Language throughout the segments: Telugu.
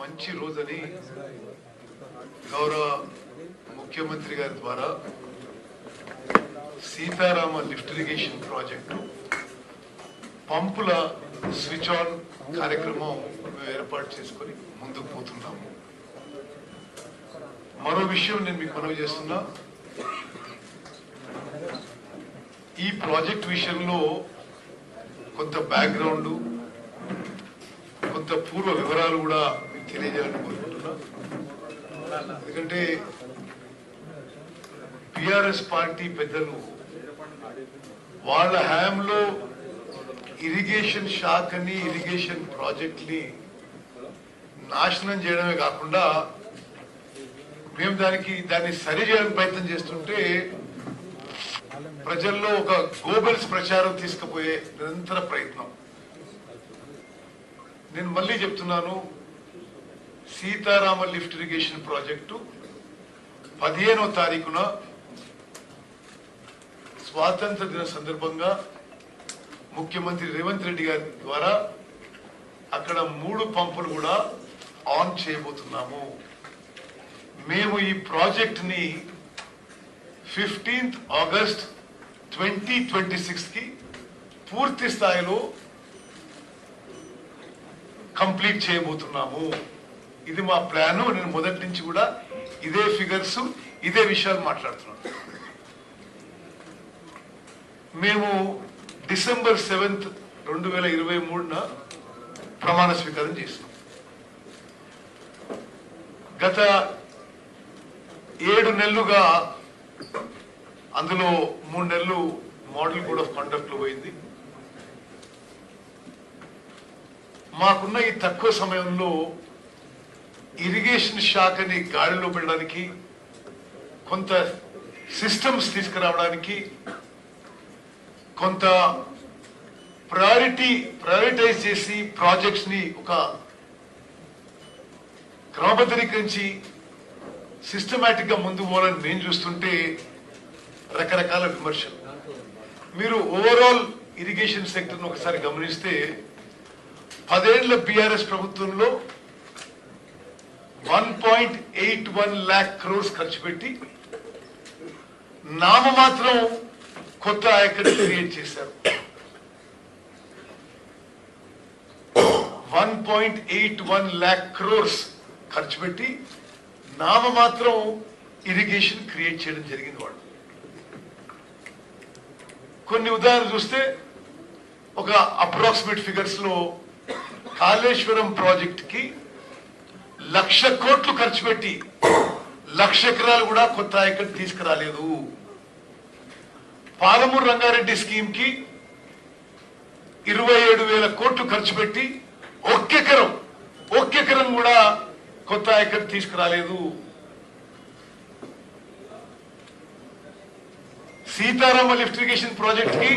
మంచి రోజని గౌరవ ముఖ్యమంత్రి గారి ద్వారా సీతారామ లిఫ్ట్ ఇరిగేషన్ ప్రాజెక్టు పంపుల స్విచ్ ఆన్ కార్యక్రమం మేము ఏర్పాటు చేసుకొని ముందుకు పోతున్నాము. మరో విషయం నేను మీకు మనవి చేస్తున్నా, ఈ ప్రాజెక్ట్ విషయంలో కొంత బ్యాక్గ్రౌండ్, కొంత పూర్వ వివరాలు కూడా మీకు తెలియజేయాలని కోరుకుంటున్నా. ఎందుకంటే టిఆర్ఎస్ పార్టీ పెద్దలు వాళ్ళ హయాంలో ఇరిగేషన్ శాఖని, ఇరిగేషన్ ప్రాజెక్ట్ ని నాశనం చేయడమే కాకుండా మేము దాన్ని సరి చేయడానికి ప్రయత్నం చేస్తుంటే ప్రజల్లో ఒక గోబెల్స్ ప్రచారం తీసుకుపోయే నిరంతర ప్రయత్నం. నేను మళ్ళీ చెప్తున్నాను, సీతారామ లిఫ్ట్ ఇరిగేషన్ ప్రాజెక్టు 15వ తారీఖున స్వాతంత్ర దిన సందర్భంగా ముఖ్యమంత్రి రేవంత్ రెడ్డి గారి ద్వారా అక్కడ 3 పంపులు కూడా ఆన్ చేయబోతున్నాము. మేము ఈ ప్రాజెక్ట్ ని 15th ఆగస్ట్ 2026 కి పూర్తి స్థాయిలో కంప్లీట్ చేయబోతున్నాము. ఇది మా ప్లాన్. నేను మొదటి నుంచి కూడా ఇదే ఫిగర్స్, ఇదే విషయాలు మాట్లాడుతున్నాను. మేము డిసెంబర్ 7th 2023న ప్రమాణ స్వీకారం చేసినాం. గత 7 నెలలుగా అందులో 3 నెలలు మోడల్ కోడ్ ఆఫ్ కండక్ట్ లో పోయింది. మాకున్న ఈ తక్కువ సమయంలో ఇరిగేషన్ శాఖని గాడిలో పెట్టడానికి, కొంత సిస్టమ్స్ తీసుకురావడానికి, కొంత ప్రయారిటైజ్ చేసి ప్రాజెక్ట్స్ ని ఒక క్రమబద్ధీకరించి సిస్టమేటిక్ గా ముందుకు పోవాలని మేము చూస్తుంటే రకరకాల విమర్శలు. మీరు ఓవరాల్ ఇరిగేషన్ సెక్టర్ ఒకసారి గమనిస్తే 10 ఏళ్ల బీఆర్ఎస్ ప్రభుత్వంలో 1.81 lakh crores ఖర్చు పెట్టి నామమాత్రం కొత్త ఆయకట్టు క్రియేట్ చేశారు. 1.81 lakh crores ఖర్చు పెట్టి నామమాత్రం ఇరిగేషన్ క్రియేట్ చేయడం జరిగింది. వాళ్ళు కొన్ని ఉదాహరణలు చూస్తే ఒక అప్రాక్సిమేట్ ఫిగర్స్ లో కాళేశ్వరం ప్రాజెక్ట్ కి 1,00,000 కోట్లు ఖర్చు పెట్టి 1,00,000 ఎకరాలు కూడా కొత్త ఆయకట్టు తీసుకురాలేదు. పాలమూరు రంగారెడ్డి స్కీమ్ కి 27,000 కోట్లు ఖర్చు పెట్టి ఒక్క ఎకరం కూడా కొత్త ఆయకట్టు తీసుకురాలేదు. సీతారామ లిఫ్ట్ ఇరిగేషన్ ప్రాజెక్ట్ కి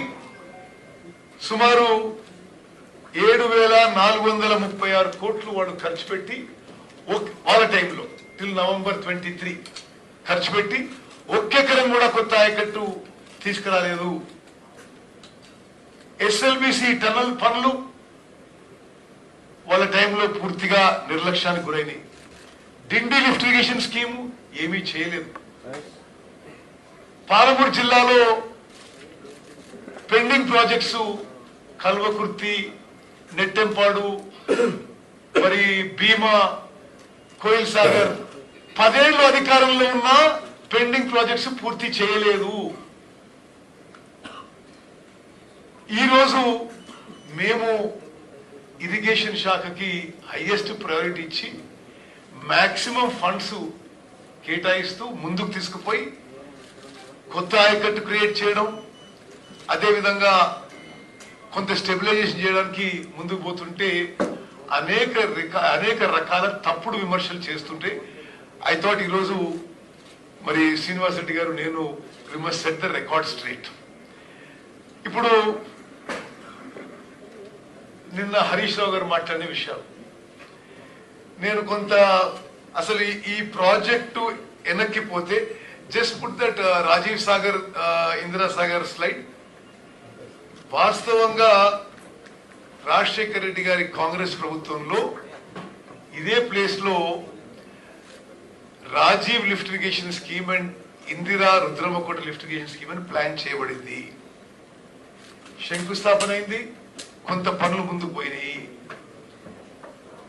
సుమారు 7,436 కోట్లు వాడు ఖర్చు పెట్టి వాళ్ళ టైంలో టిల్ నవంబర్ 23 ఖర్చు పెట్టి ఒక్క ఎకరం కూడా కొత్త ఆయకట్టు తీసుకురాలేదు. ఎస్ఎల్బిసి టనల్ పనులు వాళ్ళ టైంలో పూర్తిగా నిర్లక్ష్యానికి గురైనాయి. డిండి లిఫ్ట్ ఇరిగేషన్ స్కీము ఏమీ చేయలేదు. పాలమూరు జిల్లాలో పెండింగ్ ప్రాజెక్ట్స్ కల్వకుర్తి, నెట్టెంపాడు, మరి భీమా, కోయిల్ సాగర్ 10 ఏళ్ళు అధికారంలో ఉన్న పెండింగ్ ప్రాజెక్ట్స్ పూర్తి చేయలేదు. ఈరోజు మేము ఇరిగేషన్ శాఖకి హైయెస్ట్ ప్రయారిటీ ఇచ్చి మాక్సిమం ఫండ్స్ కేటాయిస్తూ ముందుకు తీసుకుపోయి కొత్త ఆయకట్టు క్రియేట్ చేయడం, అదేవిధంగా కొంత స్టెబిలైజేషన్ చేయడానికి ముందుకు పోతుంటే అనేక రకాల తప్పుడు విమర్శలు చేస్తుంటే ఐ థాట్ ఈరోజు మరి శ్రీనివాస్ రెడ్డి గారు, నేను we must set the record straight. ఇప్పుడు నిన్న హరీష్ రావు గారు మాట్లాడిన విషయాలు నేను కొంత అసలు ఈ ప్రాజెక్టు వెనక్కి పోతే just put that Rajiv Sagar, Indira Sagar slide. వాస్తవంగా రాజశేఖర రెడ్డి గారి కాంగ్రెస్ ప్రభుత్వంలో ఇదే ప్లేస్ లో Rajiv lift irrigation scheme and Indira Rudramakota lift irrigation scheme అని ప్లాన్ చేయబడింది. శంకుస్థాపన అయింది, కొంత పనులు ముందుకు పోయినాయి.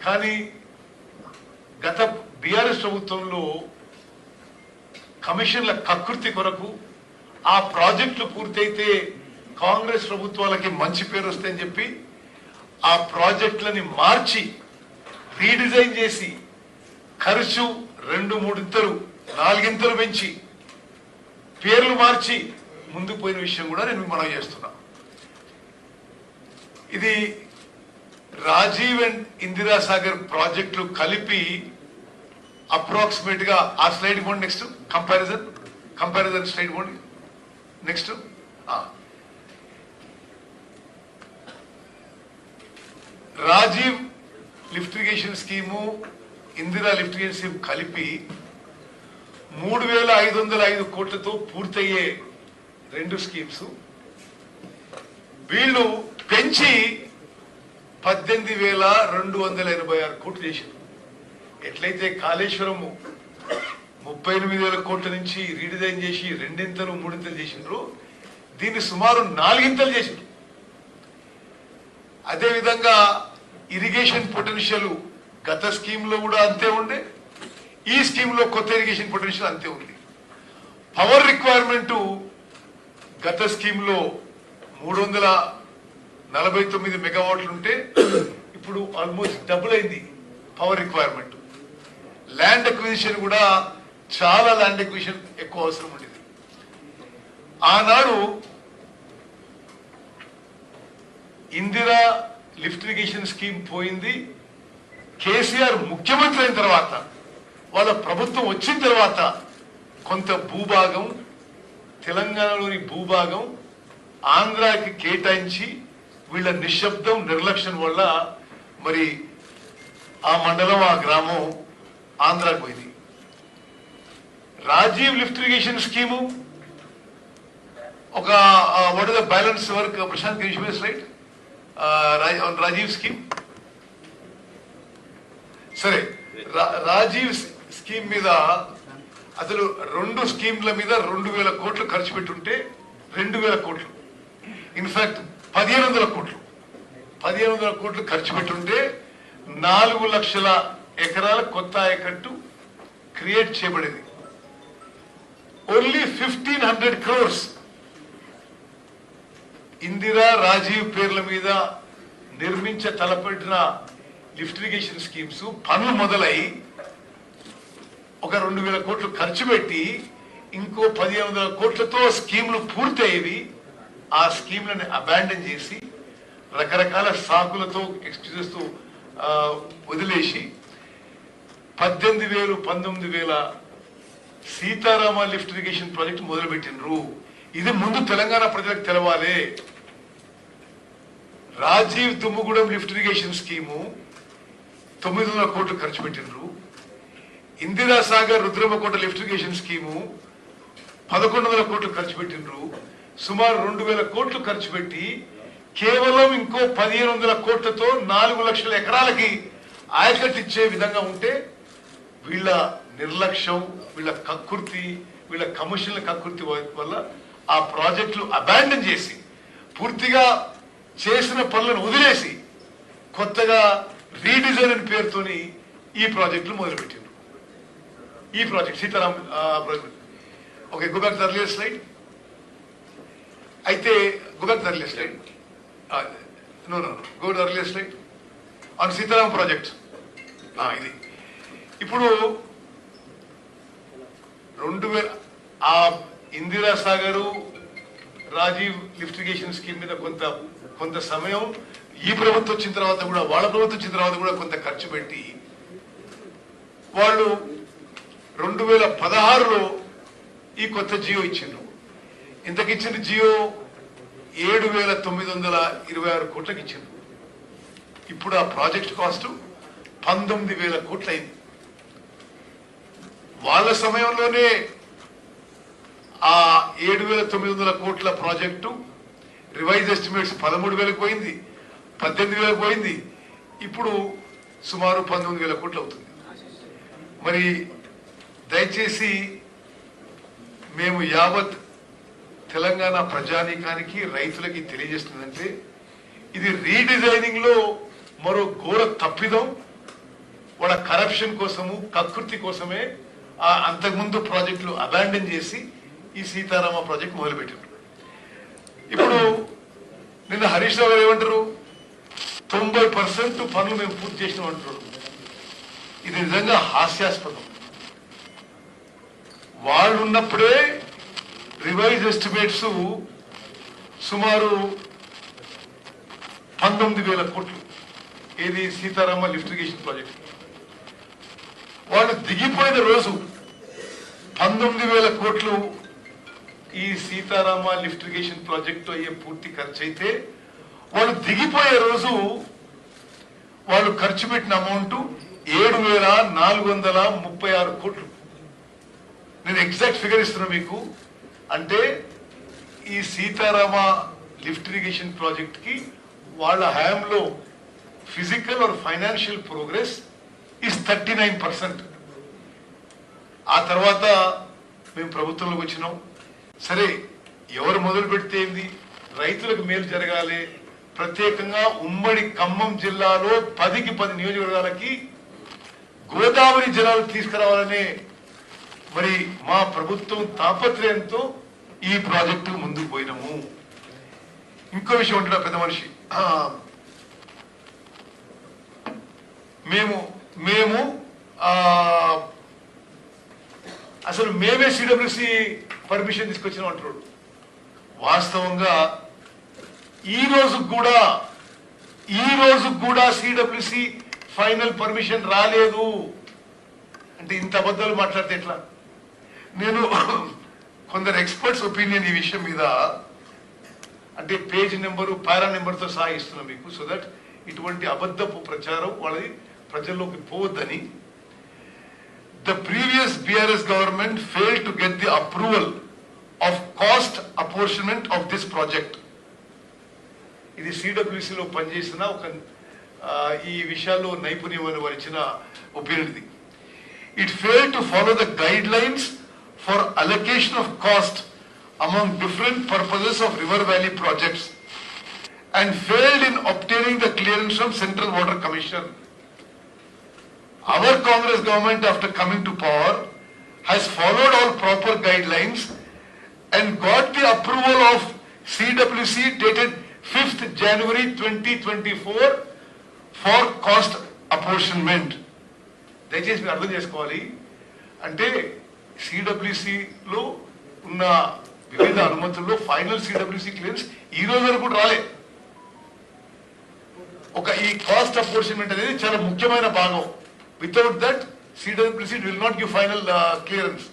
కానీ గత బీఆర్ఎస్ ప్రభుత్వంలో కమిషన్ల కకృతి కొరకు ఆ ప్రాజెక్టులు పూర్తయితే కాంగ్రెస్ ప్రభుత్వాలకి మంచి పేరు వస్తాయని చెప్పి ఆ ప్రాజెక్టులని మార్చి రీడిజైన్ చేసి ఖర్చు 2-3 4 పెంచి పేర్లు మార్చి ముందుకు పోయిన విషయం కూడా నేను మనవి చేస్తున్నా. ఇది రాజీవ్ అండ్ ఇందిరా సాగర్ ప్రాజెక్టులు కలిపి అప్రాక్సిమేట్ గా ఆ స్లైడ్ పోండి. నెక్స్ట్ కంపారిజన్ స్లైడ్ పోండి. Next Rajiv lift irrigation scheme, Indira lift irrigation scheme కలిపి 3,505 కోట్లతో పూర్తయ్యే 2 స్కీమ్స్ వీళ్ళు పెంచి 18,286 కోట్లు చేశారు. ఎట్లయితే కాళేశ్వరము 38,000 కోట్ల నుంచి రీడిజైన్ చేసి 2-3 చేసిండ్రు, దీన్ని సుమారు 4 చేసిండ్రు. అదేవిధంగా ఇరిగేషన్ పొటెన్షియల్ గత స్కీమ్ లో కూడా అంతే ఉండే, ఈ స్కీమ్ లో కొత్త ఇరిగేషన్ పొటెన్షియల్ అంతే ఉంది. పవర్ రిక్వైర్మెంట్ గత స్కీమ్ లో 349 మెగావాట్లు ఉంటే ఇప్పుడు ఆల్మోస్ట్ డబుల్ అయింది పవర్ రిక్వైర్మెంట్. ల్యాండ్ అక్విజిషన్ కూడా చాలా ల్యాండ్ అక్విజిషన్ ఎక్కువ అవసరం ఉండేది. ఆనాడు ఇందిరా లిఫ్ట్ ఇరిగేషన్ స్కీమ్ పోయింది. కేసీఆర్ ముఖ్యమంత్రి అయిన తర్వాత, వాళ్ళ ప్రభుత్వం వచ్చిన తర్వాత కొంత భూభాగం, తెలంగాణలోని భూభాగం ఆంధ్రాకి కేటాయించి వీళ్ళ నిశ్శబ్దం నిర్లక్ష్యం వల్ల మరి ఆ మండలం, ఆ గ్రామం ఆంధ్రాకి పోయింది. రాజీవ్ లిఫ్ట్ ఇరిగేషన్ స్కీము ఒక what is the balance work Prashant Kishore right Rajiv scheme. సరే, రాజీవ్ స్కీమ్ మీద అసలు 2 స్కీమ్ల మీద 2,000 కోట్లు ఖర్చు పెట్టుంటే 2,000 కోట్లు, ఇన్ఫాక్ట్ 1,500 కోట్లు 1,500 కోట్లు ఖర్చు పెట్టుంటే 4 లక్షల ఎకరాల కొత్త ఆయకట్టు క్రియేట్ చేయబడింది. ఓన్లీ 1,500 crores ఇందిరా, రాజీవ్ పేర్ల మీద తలపెట్టిన లిఫ్ట్ ఇరిగేషన్ స్కీమ్స్ పనులు మొదలై ఒక 2,000 కోట్లు ఖర్చు పెట్టి ఇంకో 1,500 కోట్లతో స్కీములు పూర్తి అయ్యేవి. ఆ స్కీమ్లను అబాండన్ చేసి రకరకాల సాకులతో ఎక్స్క్యూజెస్ తో వదిలేసి 18,000 19,000 సీతారామ లిఫ్ట్ ఇరిగేషన్ ప్రాజెక్ట్ మొదలుపెట్టినరు. ఇది ముందు తెలంగాణ ప్రజలకు తెలవాలి. Rajiv Dummugudem lift irrigation scheme 900 కోట్లు ఖర్చు పెట్టినరు. Indira Sagar Rudramakota lift irrigation scheme 1,100 కోట్లు ఖర్చు పెట్టినరు. సుమారు 2,000 కోట్లు ఖర్చు పెట్టి కేవలం ఇంకో 1,500 కోట్లతో 4 లక్షల ఎకరాలకి ఆయకట్టు ఇచ్చే విధంగా ఉంటే వీళ్ళ నిర్లక్ష్యం, వీళ్ళ కకృతి, వీళ్ళ కమిషన్ల కకృతి వల్ల ఆ ప్రాజెక్టులు అబాండన్ చేసి పూర్తిగా చేసిన పనులను వదిలేసి కొత్తగా రీడిజైన్ అని పేరుతోని ఈ ప్రాజెక్టులు మొదలుపెట్టారు. ఈ project Sitaram project. Okay, go back to the earlier slide. అయితే go back to the earlier slide. No go to the earlier slide on Sitaram project. ఇది ఇప్పుడు 2000 ఆ Indira Sagar, Rajiv lift irrigation scheme మీద కొంత సమయం ఈ ప్రభుత్వం వచ్చిన తర్వాత కూడా, వాళ్ళ ప్రభుత్వం వచ్చిన తర్వాత కూడా కొంత ఖర్చు పెట్టి వాళ్ళు 2016లో ఈ కొత్త జియో ఇచ్చిండ్రు. ఇంతకు ఇచ్చిన జియో 7,926 కోట్లకి ఇచ్చిండ్రు. ఇప్పుడు ఆ ప్రాజెక్ట్ కాస్ట్ 19,000 కోట్లు అయింది. వాళ్ళ సమయంలోనే ఆ 7,900 కోట్ల ప్రాజెక్టు రివైజ్ ఎస్టిమేట్స్ 13,000 పోయింది, 18,000 పోయింది. ఇప్పుడు సుమారు 19,000 కోట్లు అవుతుంది. మరి దయచేసి మేము యావత్ తెలంగాణ ప్రజానీకానికి రైతులకి తెలియజేస్తుందంటే ఇది రీడిజైనింగ్ లో మరో ఘోర తప్పిదం. వాళ్ళ కరప్షన్ కోసము కకృతి కోసమే ఆ అంతకుముందు ప్రాజెక్టులు అబాండన్ చేసి ఈ సీతారామ ప్రాజెక్ట్ మొదలుపెట్టారు. ఇప్పుడు నిన్న హరీష్ రావు గారు ఏమంటారు, 90% పనులు మేము పూర్తి చేసినాం అంటున్నారు. ఇది నిజంగా హాస్యాస్పదం. వాళ్ళు ఉన్నప్పుడే రివైజ్ ఎస్టిమేట్స్ సుమారు 19,000 కోట్లు ఏది సీతారామ లిఫ్ట్ ఇరిగేషన్ ప్రాజెక్ట్. వాళ్ళు దిగిపోయిన రోజు 19,000 కోట్లు ఈ సీతారామ లిఫ్ట్ ఇరిగేషన్ ప్రాజెక్టు అయ్యే పూర్తి ఖర్చు అయితే వాళ్ళు దిగిపోయే రోజు వాళ్ళు ఖర్చు పెట్టిన అమౌంట్ 7,436 కోట్లు. నేను ఎగ్జాక్ట్ ఫిగర్ ఇస్తున్నా మీకు. అంటే ఈ సీతారామ లిఫ్ట్ ఇరిగేషన్ ప్రాజెక్ట్ కి వాళ్ళ హయాంలో physical or financial progress is 39%. ఆ తర్వాత మేము ప్రభుత్వంలోకి వచ్చినాం. సరే, ఎవరు మొదలు పెడితే ఏంది, రైతులకు మేలు జరగాలి. ప్రత్యేకంగా ఉమ్మడి ఖమ్మం జిల్లాలో 10కి 10 నియోజకవర్గాలకి గోదావరి జలాలు తీసుకురావాలనే మరి మా ప్రభుత్వం తాపత్రయంతో ఈ ప్రాజెక్టు ముందుకు పోయినాము. ఇంకో విషయం ఉంటాడు పెద్ద మనిషి, మేము అసలు మేమే సిడబ్ల్యూసి పర్మిషన్ తీసుకొచ్చినాం అంటున్నాడు. వాస్తవంగా ఈ రోజు కూడా సిడబ్ల్యూసి ఫైనల్ పర్మిషన్ రాలేదు. అంటే ఇంత అబద్ధాలు మాట్లాడితే ఎట్లా? నేను కొందరు ఎక్స్పర్ట్స్ ఒపీనియన్ ఈ విషయం మీద అంటే పేజ్ నెంబరు పారా నెంబర్తో సహా ఇస్తున్నాం మీకు, సో దట్ ఇటువంటి అబద్ధపు ప్రచారం వాళ్ళది ప్రజల్లోకి పోవద్దని. The previous BRS government failed to get the approval of cost apportionment of this project. ఇది సిడబ్ల్యూసిలో పనిచేసిన ఒక ఈ విషయాల్లో నైపుణ్యమైన వారు ఇచ్చిన ఒపీనియన్ ఇది. It failed to follow the guidelines for allocation of cost among different purposes of River Valley projects and failed in obtaining the clearance from Central Water Commission. Our Congress government, after coming to power, has followed all proper guidelines and got the approval of CWC dated 5th January 2024 for cost apportionment. దయచేసి మీరు అర్థం చేసుకోవాలి. అంటే సిడబ్ల్యూసిలో ఉన్న వివిధ అనుమతుల్లో ఫైనల్ సిడబ్ల్యూసి క్లియరెన్స్ ఈ రోజు వరకు కూడా రాలే. ఈ కాస్ట్ అపోర్షన్మెంట్ అనేది చాలా ముఖ్యమైన భాగం. Without that CWC will not give final clearance.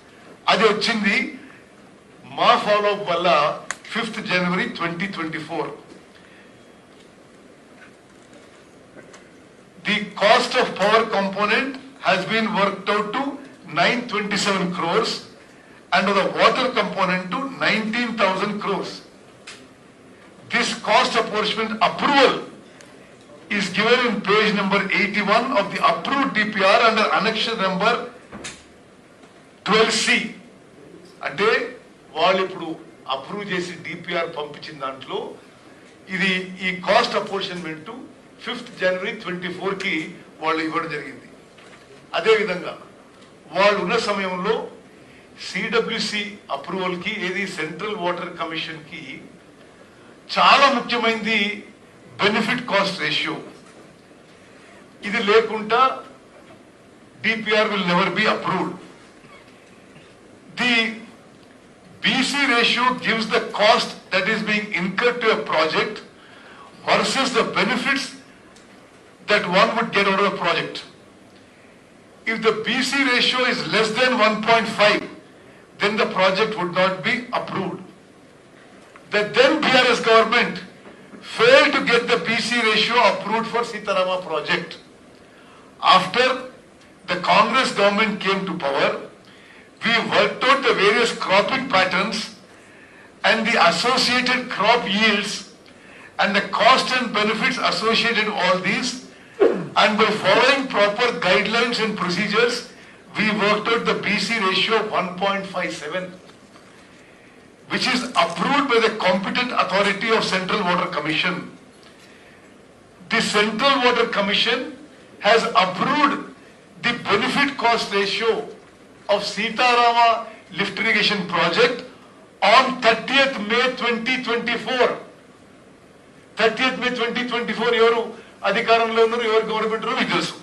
అది వచ్చింది మా ఫాలో అప్ వల్ల 5th January 2024. The cost of power component has been worked out to 927 crores and of the water component to 19,000 crores. This cost apportionment approval is given in page number 81 of the approved DPR under annexure number 12C. అంటే వాళ్ళు ఇప్పుడు అప్రూవ్ చేసి డిపిఆర్ పంపించిన దాంట్లో ఇది ఈ కాస్ట్ అపోర్షన్మెంట్ 5th January 2024 వాళ్ళు ఇవ్వడం జరిగింది. అదేవిధంగా వాళ్ళు ఉన్న సమయంలో సిడబ్ల్యూసి అప్రూవల్ కి ఏది సెంట్రల్ వాటర్ కమిషన్ కి చాలా ముఖ్యమైనది బెనిఫిట్ కాస్ట్ రేషియో. ఇది లేకుండా DPR will never be approved. The BC ratio gives the cost that is being incurred to a project versus the benefits that one would get out of the project. If the BC ratio is less than 1.5, then the project would not be approved. The then BRS government failed to get the BC ratio approved for Sitarama project. After the Congress government came to power, we worked out the various cropping patterns and the associated crop yields and the cost and benefits associated with all these, And by following proper guidelines and procedures, we worked out the BC ratio of 1.57, which is approved by the competent authority of Central Water Commission. The Central Water Commission has approved the benefit cost ratio of Sitarama lift irrigation project on 30th May 2024. 30th May 2024 ఎవరు అధికారంలో ఉన్నారు, ఎవరు గవర్నమెంట్ మీకు తెలుసు.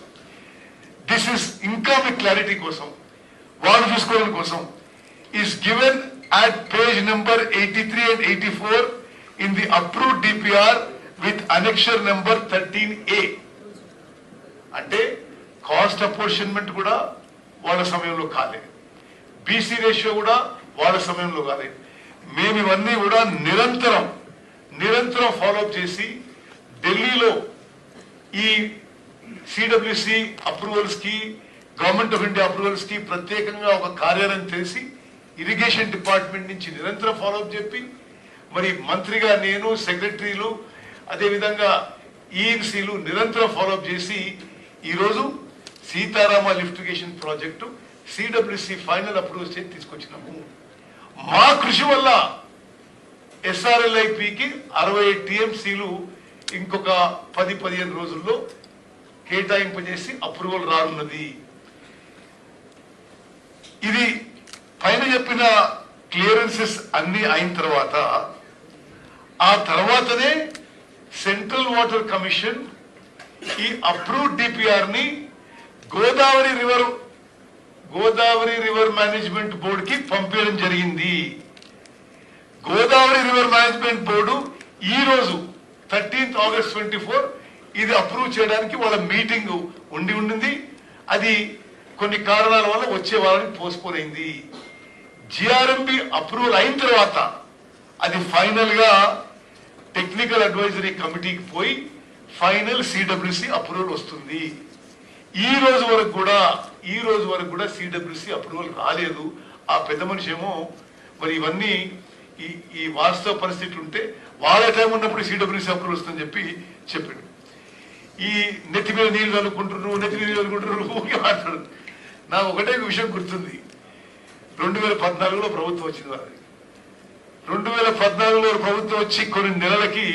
దిస్ ఇస్ ఇంకా మీ క్లారిటీ కోసం, వాళ్ళు చూసుకోవడం కోసం is given at page number 83 and 84 in the approved DPR with annexure number 13A. అంటే కాస్ట్ అపోర్షన్మెంట్ కూడా వాళ్ళ సమయంలో కాలేదు, బీసీ రేషియో కూడా వాళ్ళ సమయంలో కాలేదు. మేము ఇవన్నీ కూడా నిరంతరం ఫాలోఅప్ చేసి ఢిల్లీలో ఈ సిడబ్ల్యూసి అప్రూవల్స్ కి, గవర్నమెంట్ ఆఫ్ ఇండియా అప్రూవల్స్ కి ప్రత్యేకంగా ఒక కార్యాలయం చేసి ఇరిగేషన్ డిపార్ట్మెంట్ నుంచి నిరంతరం ఫాలోఅప్ చెప్పి, మరి మంత్రిగా నేను, సెక్రటరీలు, అదేవిధంగా ఈఎన్సీలు నిరంతరం ఫాలోఅప్ చేసి ఈరోజు Sitarama lift irrigation project CWC final approval చేసి తీసుకొచ్చినాము. మా కృషి వల్ల ఎస్ఆర్ఎల్ఐపికి 60 టీఎంసీలు ఇంకొక 10-15 రోజుల్లో కేటాయింపజేసి అప్రూవల్ రానున్నది. ఇది పైన చెప్పిన క్లియరెన్సెస్ అన్ని అయిన తర్వాత ఆ తర్వాతనే సెంట్రల్ వాటర్ కమిషన్ ఈ అప్రూవ్డ్ డిపిఆర్ ని గోదావరి రివర్ మేనేజ్మెంట్ బోర్డుకి పంపించడం జరిగింది. గోదావరి రివర్ మేనేజ్మెంట్ బోర్డు ఈ రోజు 13th August 2024 ఇది అప్రూవ్ చేయడానికి వాళ్ళ మీటింగ్ ఉండింది. అది కొన్ని కారణాల వల్ల వచ్చే వారానికి పోస్ట్పోన్ అయింది. జిఆర్ఎంబి అప్రూవల్ అయిన తర్వాత అది ఫైనల్ గా టెక్నికల్ అడ్వైజరీ కమిటీకి పోయి ఫైనల్ సిడబ్ల్యూసి అప్రూవల్ వస్తుంది. ఈ రోజు వరకు కూడా సిడబ్ల్యూసి అప్రూవల్ రాలేదు. ఆ పెద్ద మనిషి ఏమో మరి ఇవన్నీ ఈ వాస్తవ పరిస్థితులు ఉంటే వాళ్ళ టైం ఉన్నప్పుడు సిడబ్ల్యూసి అప్రూవల్ వస్తుందని చెప్పాడు. ఈ నెత్తి మీద నీళ్ళు చల్లుకుంటున్నారు ఊరికే మాట్లాడు. నాకు ఒకటే విషయం గుర్తుంది, 2014లో ప్రభుత్వం వచ్చింది. వారి 2014లో ప్రభుత్వం వచ్చి కొన్ని నెలలకి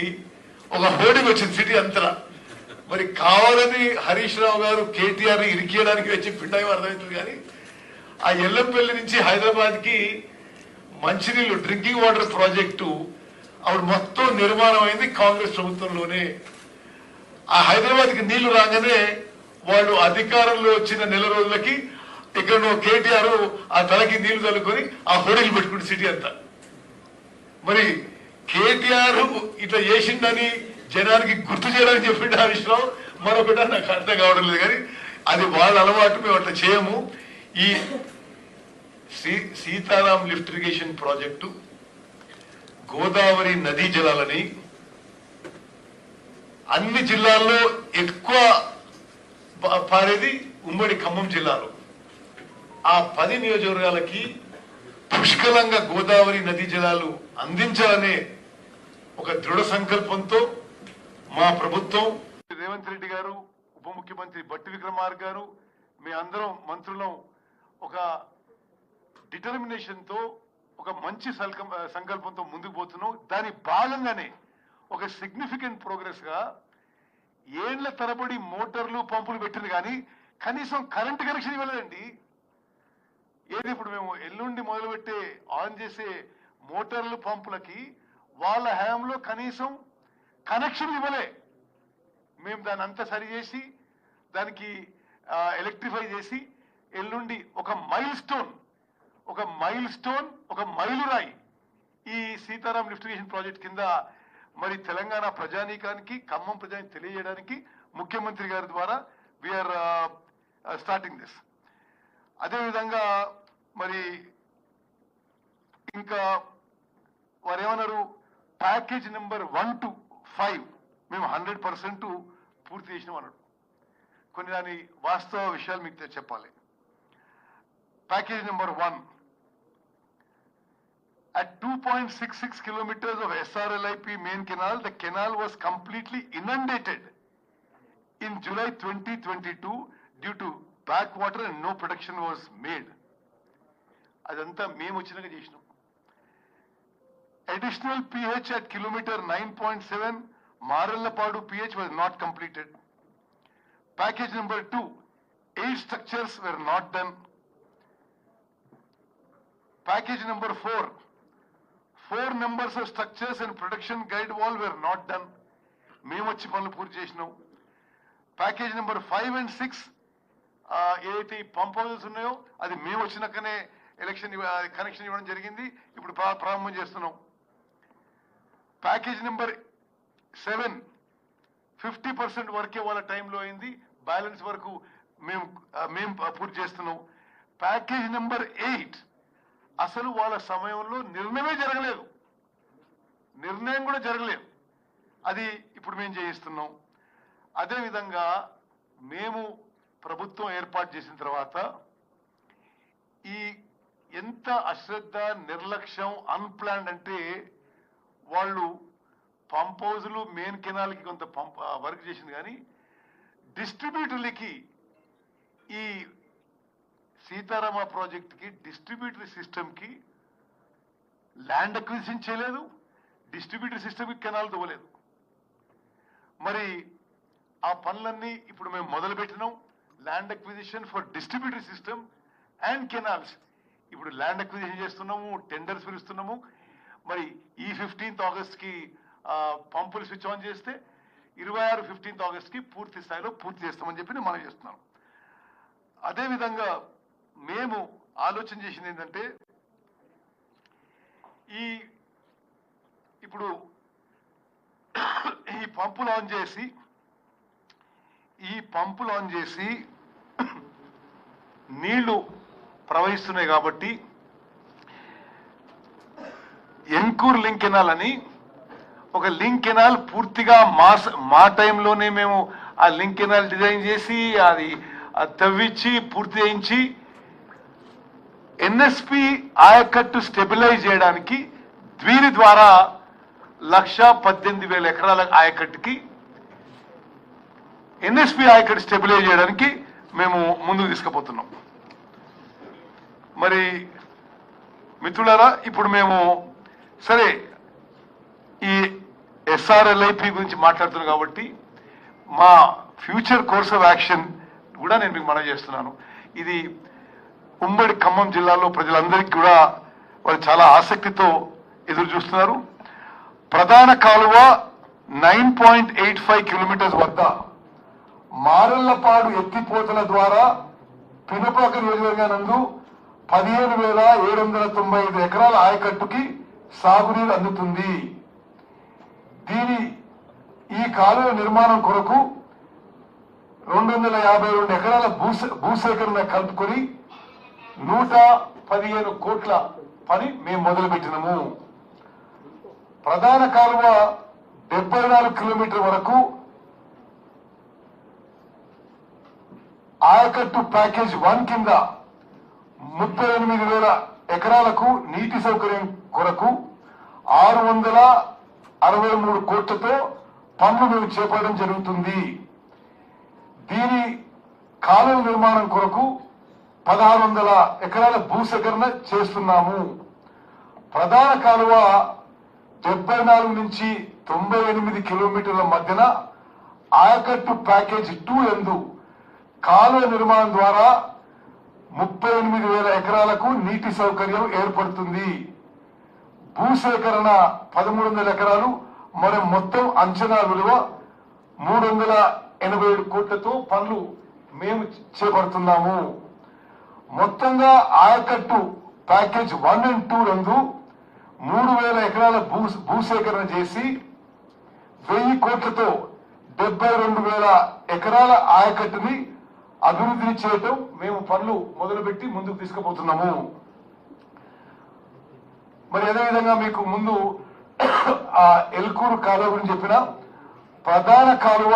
ఒక హోర్డింగ్ వచ్చింది సిటీ అంతా. మరి కావాలని హరీష్ రావు గారు కేటీఆర్ ఇరికేయడానికి వచ్చి పిండాయి అర్థమవుతుంది. కానీ ఆ ఎల్లంపల్లి నుంచి హైదరాబాద్ కి మంచినీళ్ళు డ్రింకింగ్ వాటర్ ప్రాజెక్టు అప్పుడు మొత్తం నిర్మాణం అయింది కాంగ్రెస్ ప్రభుత్వంలోనే. ఆ హైదరాబాద్ కి నీళ్లు రాగానే వాళ్ళు అధికారంలో వచ్చిన నెల రోజులకి ఇక్కడ కేటీఆర్ ఆ తలకి నీళ్లు చల్లుకొని ఆ హోడీలు పెట్టుకుంటే సిటీ అంతా. మరి కేటీఆర్ ఇట్లా చేసిండని జనానికి గుర్తు చేయడానికి చెప్పిండు హరీష్ రావు, మరొకటి నాకు అర్థం కావడం లేదు. కానీ అది వాళ్ళ అలవాటు, మేము అట్లా చేయము. ఈ Sitaram lift irrigation project Godavari నదీ జలాలని అన్ని జిల్లాల్లో ఎక్కువ పారేది ఉమ్మడి ఖమ్మం జిల్లాలో. ఆ 10 నియోజకవర్గాలకి పుష్కలంగా గోదావరి నదీ జలాలు అందించాలనే ఒక దృఢ సంకల్పంతో మా ప్రభుత్వం, రేవంత్ రెడ్డి గారు, ఉప ముఖ్యమంత్రి బట్టి విక్రమార్క గారు, మీ అందరం మంత్రులం ఒక డిటర్మినేషన్ తో ఒక మంచి సంకల్పంతో ముందుకు పోతున్నాం. దాని భాగంగానే ఒక సిగ్నిఫికెంట్ ప్రోగ్రెస్ గా ఏళ్ల తరబడి మోటార్లు పంపులు పెట్టింది, కానీ కనీసం కరెంట్ కనెక్షన్ ఇవ్వలేదండి. ఏది ఇప్పుడు మేము ఎల్లుండి మొదలుపెట్టే ఆన్ చేసే మోటార్లు పంపులకి వాళ్ళ హయాంలో కనీసం కనెక్షన్ ఇవ్వలే. మేము దాన్ని అంతా సరి చేసి దానికి ఎలక్ట్రిఫై చేసి ఎల్లుండి ఒక మైలురాయి ఈ సీతారాం లిఫ్ట్ ఇరిగేషన్ ప్రాజెక్ట్ కింద మరి తెలంగాణ ప్రజానీకానికి, ఖమ్మం ప్రజానికి తెలియజేయడానికి ముఖ్యమంత్రి గారి ద్వారా వీఆర్ స్టార్టింగ్ దిస్. అదేవిధంగా మరి ఇంకా వారు ఏమన్నారు, ప్యాకేజ్ నెంబర్ 1 to 5 మేము 100% పూర్తి చేసినాం అన్నాడు. కొన్ని దాని వాస్తవ విషయాలు మీకు చెప్పాలి. Package number 1 at 2.66 kilometers of SRLIP main canal, the canal was completely inundated in July 2022 due to backwater and no production was made. అదంతా మేము వచ్చినాక చేసినాం. Additional pH at kilometer 9.7 Marallapadu pH was not completed. Package number 2, 8 structures were not done. Package number 4, 4 numbers of structures and production guide wall were not done. మేము వచ్చి పనులు పూర్తి చేసినాం. ప్యాకేజ్ నెంబర్ 5 and 6 ఏదైతే పంప్ హౌసెస్ ఉన్నాయో అది మేము వచ్చినాకనే కనెక్షన్ ఇవ్వడం జరిగింది. ఇప్పుడు ప్రారంభం చేస్తున్నాం. ప్యాకేజ్ నెంబర్ 7 50% వరకే వాళ్ళ టైంలో అయింది. బ్యాలెన్స్ వరకు మేము పూర్తి చేస్తున్నాం. ప్యాకేజ్ నెంబర్ 8 అసలు వాళ్ళ సమయంలో నిర్ణయమే జరగలేదు, నిర్ణయం కూడా జరగలేదు. అది ఇప్పుడు మేము చేయిస్తున్నాం. అదేవిధంగా మేము ప్రభుత్వం ఏర్పాటు చేసిన తర్వాత ఈ ఎంత అశ్రద్ధ, నిర్లక్ష్యం, అన్ప్లాన్డ్ అంటే వాళ్ళు పంప్ హౌజులు మెయిన్ కెనాల్కి కొంత వర్క్ చేసింది, కానీ డిస్ట్రిబ్యూటర్లకి ఈ సీతారామ ప్రాజెక్ట్కి డిస్ట్రిబ్యూటరీ సిస్టమ్కి ల్యాండ్ అక్విజిషన్ చేయలేదు, డిస్ట్రిబ్యూటరీ సిస్టమ్కి కెనాల్ తవ్వలేదు. మరి ఆ పనులన్నీ ఇప్పుడు మేము మొదలు పెట్టినాం. Land acquisition for distributary system and canals ఇప్పుడు ల్యాండ్ అక్విజిషన్ చేస్తున్నాము, టెండర్స్ పిలుస్తున్నాము. మరి ఈ 15th ఆగస్ట్కి పంపులు స్విచ్ ఆన్ చేస్తే 26 15th ఆగస్ట్కి పూర్తి స్థాయిలో పూర్తి చేస్తామని చెప్పి మనం చేస్తున్నాం. అదేవిధంగా మేము ఆలోచన చేసింది ఏంటంటే ఇప్పుడు ఈ పంపులు ఆన్ చేసి నీళ్లు ప్రవహిస్తున్నాయి కాబట్టి ఎంకూర్ లింక్ కెనాల్ అని ఒక లింక్ కెనాల్ పూర్తిగా మా టైంలోనే మేము ఆ లింక్ కెనాల్ డిజైన్ చేసి అది తవ్వించి పూర్తి చేయించి ఎన్ఎస్పి ఆయకట్టు స్టెబిలైజ్ చేయడానికి దీని ద్వారా 1,18,000 ఎకరాల ఆయకట్టుకి ఎన్ఎస్పి ఆయకట్టు స్టెబిలైజ్ చేయడానికి మేము ముందుకు తీసుకుపోతున్నాం. మరి మిత్రులారా, ఇప్పుడు మేము సరే ఈ ఎస్ఆర్ఎల్ఐపి గురించి మాట్లాడుతున్నాం కాబట్టి మా ఫ్యూచర్ కోర్స్ ఆఫ్ యాక్షన్ కూడా నేను మీకు మనవి చేస్తున్నాను. ఇది ఉమ్మడి ఖమ్మం జిల్లాలో ప్రజలందరికీ కూడా వాళ్ళు చాలా ఆసక్తితో ఎదురు చూస్తున్నారు. ప్రధాన కాలువ 9.85 కిలోమీటర్స్ వద్ద మారళ్లపాడు ఎత్తిపోతల ద్వారా పినపాక నియోజకవర్గానందు 15,795 ఎకరాల ఆయకట్టుకి సాగునీరు అందుతుంది. ఈ కాలువ నిర్మాణం కొరకు 252 ఎకరాల భూసేకరణ కలుపుకొని 115 కోట్ల పని మేము మొదలుపెట్టినాము. ప్రధాన కాలువ 74 కిలోమీటర్ వరకు ఆయకట్టు ప్యాకేజ్ 1 కింద 38,000 ఎకరాలకు నీటి సౌకర్యం కొరకు 663 కోట్లతో పనులు మేము చేపట్టడం జరుగుతుంది. దీని కాలువ నిర్మాణం కొరకు 1,600 ఎకరాల భూసేకరణ చేస్తున్నాము. ప్రధాన కాలువ 74 నుంచి 98 కిలోమీటర్ల మధ్యన ఆయకట్టు ప్యాకేజ్ 2 యందు కాలువ నిర్మాణం ద్వారా 38,000 ఎకరాలకు నీటి సౌకర్యం ఏర్పడుతుంది. భూసేకరణ 1,300 ఎకరాలు, మరి మొత్తం అంచనా విలువ 387 కోట్లతో పనులు మేము చేపడుతున్నాము. మొత్తంగా ఆయకట్టు ప్యాకేజ్ 1 and 2 నందు 3,000 ఎకరాల భూసేకరణ చేసి 1,000 కోట్లతో 72,000 ఎకరాల ఆయకట్టుని అభివృద్ధిని చేయటం మేము పనులు మొదలుపెట్టి ముందుకు తీసుకుపోతున్నాము. మరి అదేవిధంగా మీకు ముందు ఆ ఎల్కూరు కాలువ గురించి చెప్పిన ప్రధాన కాలువ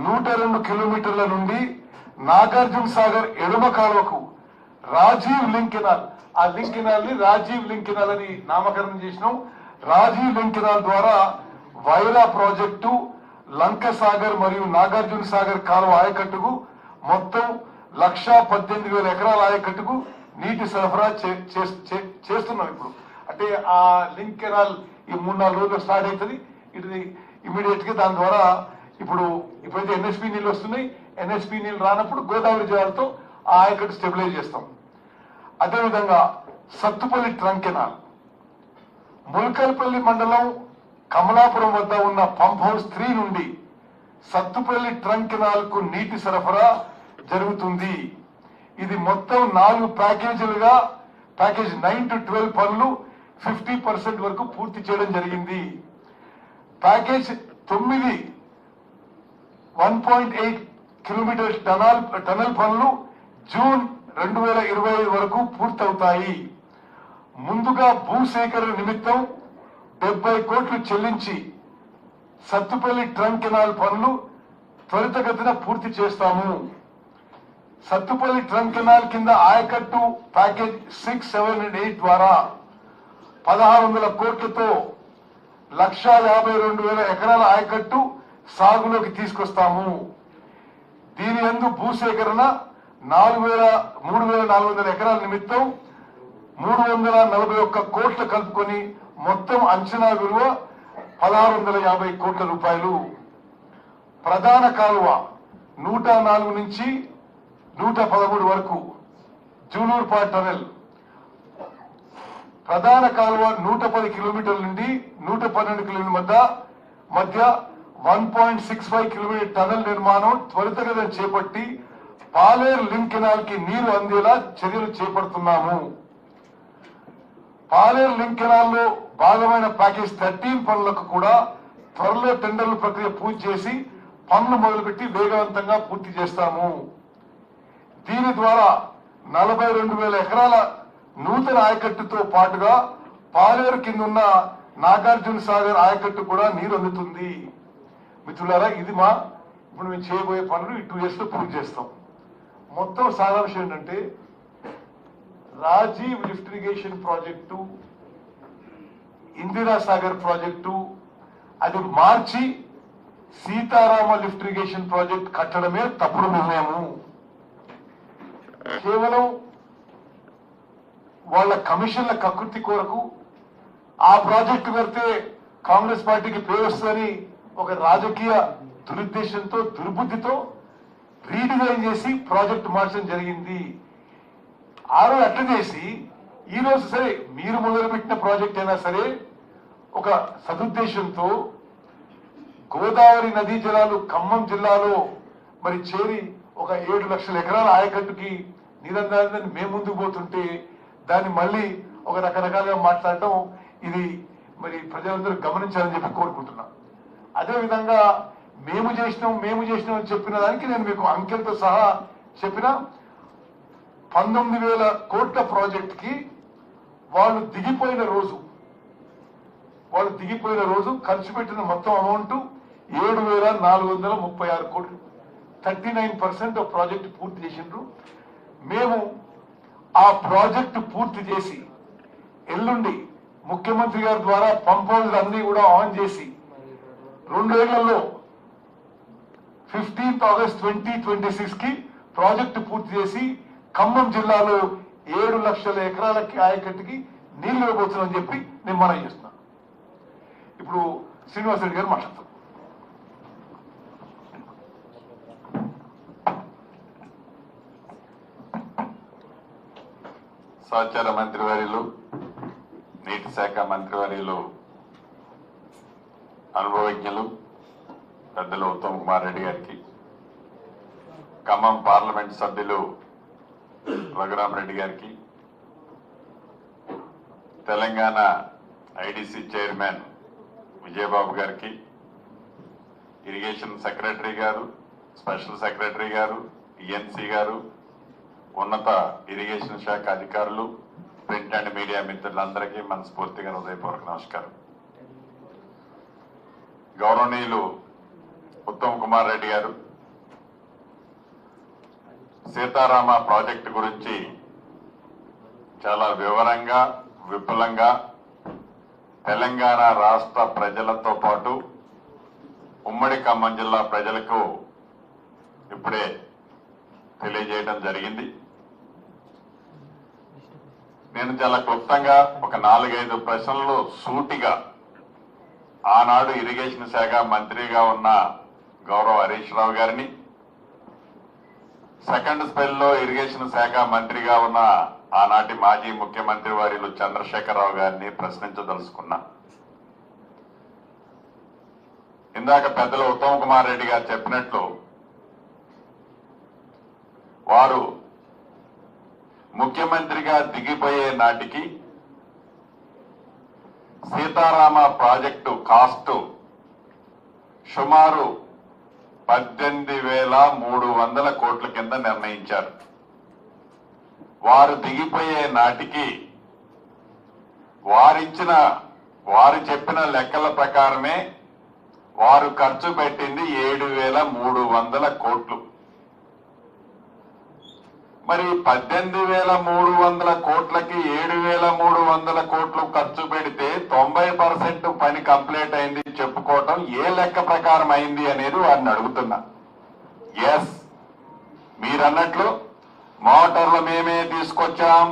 102 కిలోమీటర్ల నుండి నాగార్జున సాగర్ ఎడమ కాలువకు రాజీవ్ లింక్ కెనాల్, ఆ లింక్ కెనాల్ ని రాజీవ్ లింక్ కెనాల్ అని నామకరణం చేసినాం. రాజీవ్ లింక్ కెనాల్ ద్వారా వైరా ప్రాజెక్టు లంక సాగర్ మరియు నాగార్జున సాగర్ కాలువ ఆయకట్టుకు మొత్తం 1,18,000 ఎకరాల ఆయకట్టుకు నీటి సరఫరా చేస్తున్నాం. ఇప్పుడు అంటే ఆ లింక్ కెనాల్ ఈ 3-4 రోజులు స్టార్ట్ అవుతుంది. ఇది ఇమీడియట్ గా దాని ద్వారా ఇప్పుడైతే ఎన్ఎస్పి నీళ్ళు వస్తున్నాయి. ఎన్ఎస్పి నీళ్ళు రానప్పుడు గోదావరి జలాలతో ఆ ఆయకట్టు స్టెబిలైజ్ చేస్తాం. అదేవిధంగా సత్తుపల్లి ట్రంక్ కెనాల్, ముల్కల్పల్లి మండలం కమలాపురం వద్ద ఉన్న పంప్ హౌస్ 3 నుండి సత్తుపల్లి ట్రంక్ కెనాల్ కు నీటి సరఫరా జరుగుతుంది. ఇది మొత్తం 4 ప్యాకేజీలుగా ప్యాకేజ్ 9 to 12 పనులు 50% వరకు పూర్తి చేయడం జరిగింది. ప్యాకేజ్ 9 1.8 కిలోమీటర్ టనల్ పనులు జూన్ 2025 వరకు పూర్తవుతాయి. ముందుగా భూసేకరణ నిమిత్తం 70 కోట్లు చెల్లించి సత్తుపల్లి ట్రంక్ కెనాల్ పనులు త్వరితగతిన పూర్తి చేస్తాము. సత్తుపల్లి ట్రంక్ కెనాల్ కింద ఆయకట్టు ప్యాకేజ్ 6, 7 and 8 ద్వారా 1,600 కోట్లతో 1,52,000 ఎకరాల ఆయకట్టు సాగులోకి తీసుకొస్తాము. దీని యందు భూసేకరణ 3,400 ఎకరాల నిమిత్తం 341 కోట్లు కలుపుకొని మొత్తం అంచనా విలువ 1,650 కోట్ల రూపాయలు. ప్రధాన కాలువ 104 నుంచి 113 వరకు జూలూరుపాడు టనెల్, ప్రధాన కాలువ 110 కిలోమీటర్ల నుండి 112 కిలోమీటర్ల మధ్య 1.65 కిలోమీటర్ టనెల్ నిర్మాణం త్వరితగతిన చేపట్టి పాలేరు లింక్ కెనాల్ కి నీరు అందేలా చర్యలు చేపడుతున్నాము. పాలేరు లింక్ కెనాల్ లో భాగమైన ప్యాకేజ్ 13 పనులకు కూడా త్వరలో టెండర్ల ప్రక్రియ పూర్తి చేసి పనులు మొదలుపెట్టి వేగవంతంగా పూర్తి చేస్తాము. దీని ద్వారా 42,000 ఎకరాల నూతన ఆయకట్టుతో పాటుగా పాలేరు కింద ఉన్న నాగార్జున సాగర్ ఆయకట్టు కూడా నీరు అందుతుంది. మిత్రులారా, ఇది ఇప్పుడు మేము చేయబోయే పనులు ఈ 2 years లో పూర్తి చేస్తాం. మొత్తం సారాంశం ఏంటంటే Rajiv lift irrigation project, Indira Sagar project అది మార్చి సీతారామ లిఫ్ట్ ఇరిగేషన్ ప్రాజెక్ట్ కట్టడమే తప్పుడు నిర్ణయము. కేవలం వాళ్ళ కమిషన్ల కకృతి కొరకు ఆ ప్రాజెక్టు కడితే కాంగ్రెస్ పార్టీకి పేరు వస్తుందని ఒక రాజకీయ దురుద్దేశంతో దుర్బుద్ధితో రీడిజైన్ చేసి ప్రాజెక్టు మార్చడం జరిగింది. ఆ రోజు అట్లా చేసి ఈ రోజు సరే మీరు మొదలుపెట్టిన ప్రాజెక్ట్ అయినా సరే ఒక సదుద్దేశంతో గోదావరి నదీ జలాలు ఖమ్మం జిల్లాలో మరి చేరి ఒక 7 లక్షల ఎకరాల ఆయకట్టుకి నీరందాలని మేము ముందుకు పోతుంటే దాన్ని మళ్ళీ ఒక రకరకాలుగా మాట్లాడటం ఇది మరి ప్రజలందరూ గమనించాలని చెప్పి కోరుకుంటున్నాం. అదేవిధంగా మేము చేసినాం అని చెప్పిన దానికి నేను మీకు అంకెలతో సహా చెప్పిన 19,000 కోట్ల ప్రాజెక్ట్ కి వాళ్ళు దిగిపోయిన రోజు ఖర్చు పెట్టిన మొత్తం అమౌంట్ 7,436 కోట్లు. 39% ప్రాజెక్టు పూర్తి చేసిండ్రు. మేము ఆ ప్రాజెక్టు పూర్తి చేసి ఎల్లుండి ముఖ్యమంత్రి గారి ద్వారా పంప్ హౌస్ అన్ని కూడా ఆన్ చేసి 2 ఏళ్లలో 15th August 2026 కి ప్రాజెక్టు పూర్తి చేసి ఖమ్మం జిల్లాలో 7 లక్షల ఎకరాలకి ఆయకట్టుకి నీళ్లు ఇవ్వబోతున్నామని చెప్పి నేను మనం చేస్తున్నాను. ఇప్పుడు శ్రీనివాస్ రెడ్డి గారు మాట్లాడతారు. సహచార మంత్రివర్యులు, నీటి శాఖ మంత్రివర్యులు, అనుభవజ్ఞులు పెద్దలు ఉత్తమ్ కుమార్ రెడ్డి గారికి, ఖమ్మం పార్లమెంట్ సభ్యులు రఘురామరెడ్డి గారికి, తెలంగాణ ఐడిసి చైర్మన్ విజయబాబు గారికి, ఇరిగేషన్ సెక్రటరీ గారు, స్పెషల్ సెక్రటరీ గారు, ఈఎన్సీ గారు, ఉన్నత ఇరిగేషన్ శాఖ అధికారులు, ప్రింట్ అండ్ మీడియా మిత్రులందరికీ మనస్ఫూర్తిగా హృదయపూర్వక నమస్కారం. గౌరవనీయులు ఉత్తమ్ కుమార్ రెడ్డి గారు సీతారామ ప్రాజెక్టు గురించి చాలా వివరంగా విపులంగా తెలంగాణ రాష్ట్ర ప్రజలతో పాటు ఉమ్మడి ఖమ్మం జిల్లా ప్రజలకు ఇప్పుడే తెలియజేయడం జరిగింది. నేను చాలా క్లుప్తంగా ఒక 4-5 ప్రశ్నలు సూటిగా ఆనాడు ఇరిగేషన్ శాఖ మంత్రిగా ఉన్న గౌరవ హరీష్ రావు గారిని, సెకండ్ స్పెల్లో ఇరిగేషన్ శాఖ మంత్రిగా ఉన్న ఆనాటి మాజీ ముఖ్యమంత్రి వర్యులు చంద్రశేఖరరావు గారిని ప్రశ్నించదలుచుకున్నా. ఇందాక పెద్దలు ఉత్తమ్ కుమార్ రెడ్డి గారు చెప్పినట్లు వారు ముఖ్యమంత్రిగా దిగిపోయే నాటికి సీతారామ ప్రాజెక్టు కాస్టు సుమారు 18,300 కోట్ల కింద నిర్ణయించారు. వారు దిగిపోయే నాటికి వారు చెప్పిన లెక్కల ప్రకారమే వారు ఖర్చు పెట్టింది 7,300 కోట్లు. మరి 18,300 కోట్లకి 7,300 కోట్లు ఖర్చు పెడితే 90% పని కంప్లీట్ అయింది చెప్పుకోవటం ఏ లెక్క ప్రకారం అయింది అనేది వారిని అడుగుతున్నా. ఎస్, మీరన్నట్లు మోటార్లు మేమే తీసుకొచ్చాం,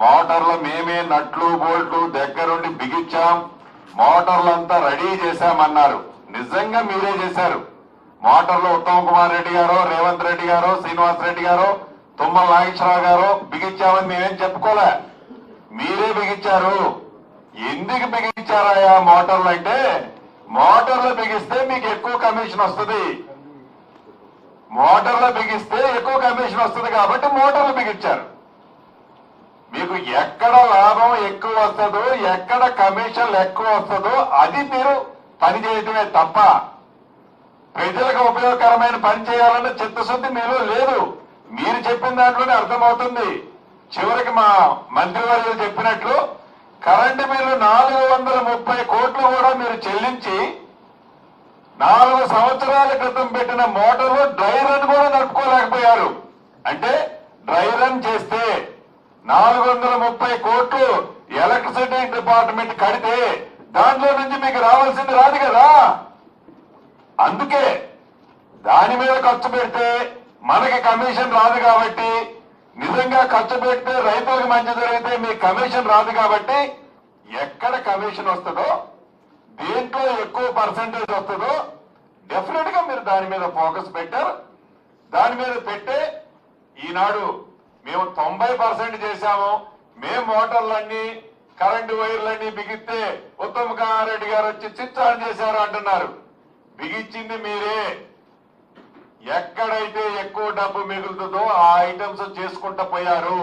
మోటార్లు మేమే నట్లు బోల్ట్లు దగ్గరుండి బిగించాం, మోటార్లంతా రెడీ చేశామన్నారు. నిజంగా మీరే చేశారు. మోటార్లు ఉత్తమ్ కుమార్ రెడ్డి గారో, రేవంత్ రెడ్డి గారో, శ్రీనివాస్ రెడ్డి గారో, తుమ్మల నాగేశ్వరరావు గారు బిగించామని మేమేం చెప్పుకోలే, మీరే బిగించారు. ఎందుకు బిగించారాయా మోటార్లు అంటే, మోటార్లు బిగిస్తే మీకు ఎక్కువ కమిషన్ వస్తుంది, మోటార్లు బిగిస్తే ఎక్కువ కమిషన్ వస్తుంది కాబట్టి మోటార్లు బిగించారు. మీకు ఎక్కడ లాభం ఎక్కువ వస్తుందో, ఎక్కడ కమిషన్లు ఎక్కువ వస్తుందో అది మీరు పని చేయటమే తప్ప ప్రజలకు ఉపయోగకరమైన పని చేయాలన్న చిత్తశుద్ధి మీలో లేదు. మీరు చెప్పిన దాంట్లోనే అర్థమవుతుంది. చివరికి మా మంత్రివర్యులు చెప్పినట్లు కరెంటు బిల్లు 430 కోట్లు కూడా మీరు చెల్లించి 4 సంవత్సరాల క్రితం పెట్టిన మోటార్లు డ్రై రన్ కూడా నడుపుకోలేకపోయారు. అంటే డ్రై రన్ చేస్తే 430 కోట్లు ఎలక్ట్రిసిటీ డిపార్ట్మెంట్ కడితే దాంట్లో నుంచి మీకు రావాల్సింది రాదు కదా. అందుకే దాని మీద ఖర్చు పెడితే మనకి కమిషన్ రాదు కాబట్టి, నిజంగా ఖర్చు పెడితే రైతులకు మంచి జరిగితే మీకు కమిషన్ రాదు కాబట్టి ఎక్కడ కమిషన్ వస్తుందో, దేంట్లో ఎక్కువ పర్సంటేజ్ వస్తుందో డెఫినెట్ గా మీరు దాని మీద ఫోకస్ పెట్టారు. దాని మీద పెట్టే ఈనాడు మేము 90% చేశాము, మేము మోటార్లన్నీ కరెంటు వైర్లన్నీ బిగిస్తే ఉత్తమ్ కుమార్ రెడ్డి గారు వచ్చి స్విచ్ ఆన్ చేశారు అంటున్నారు. బిగించింది మీరే. ఎక్కడైతే ఎక్కువ డబ్బు మిగులుతుందో ఆ ఐటమ్స్ చేసుకుంటూ పోయారు.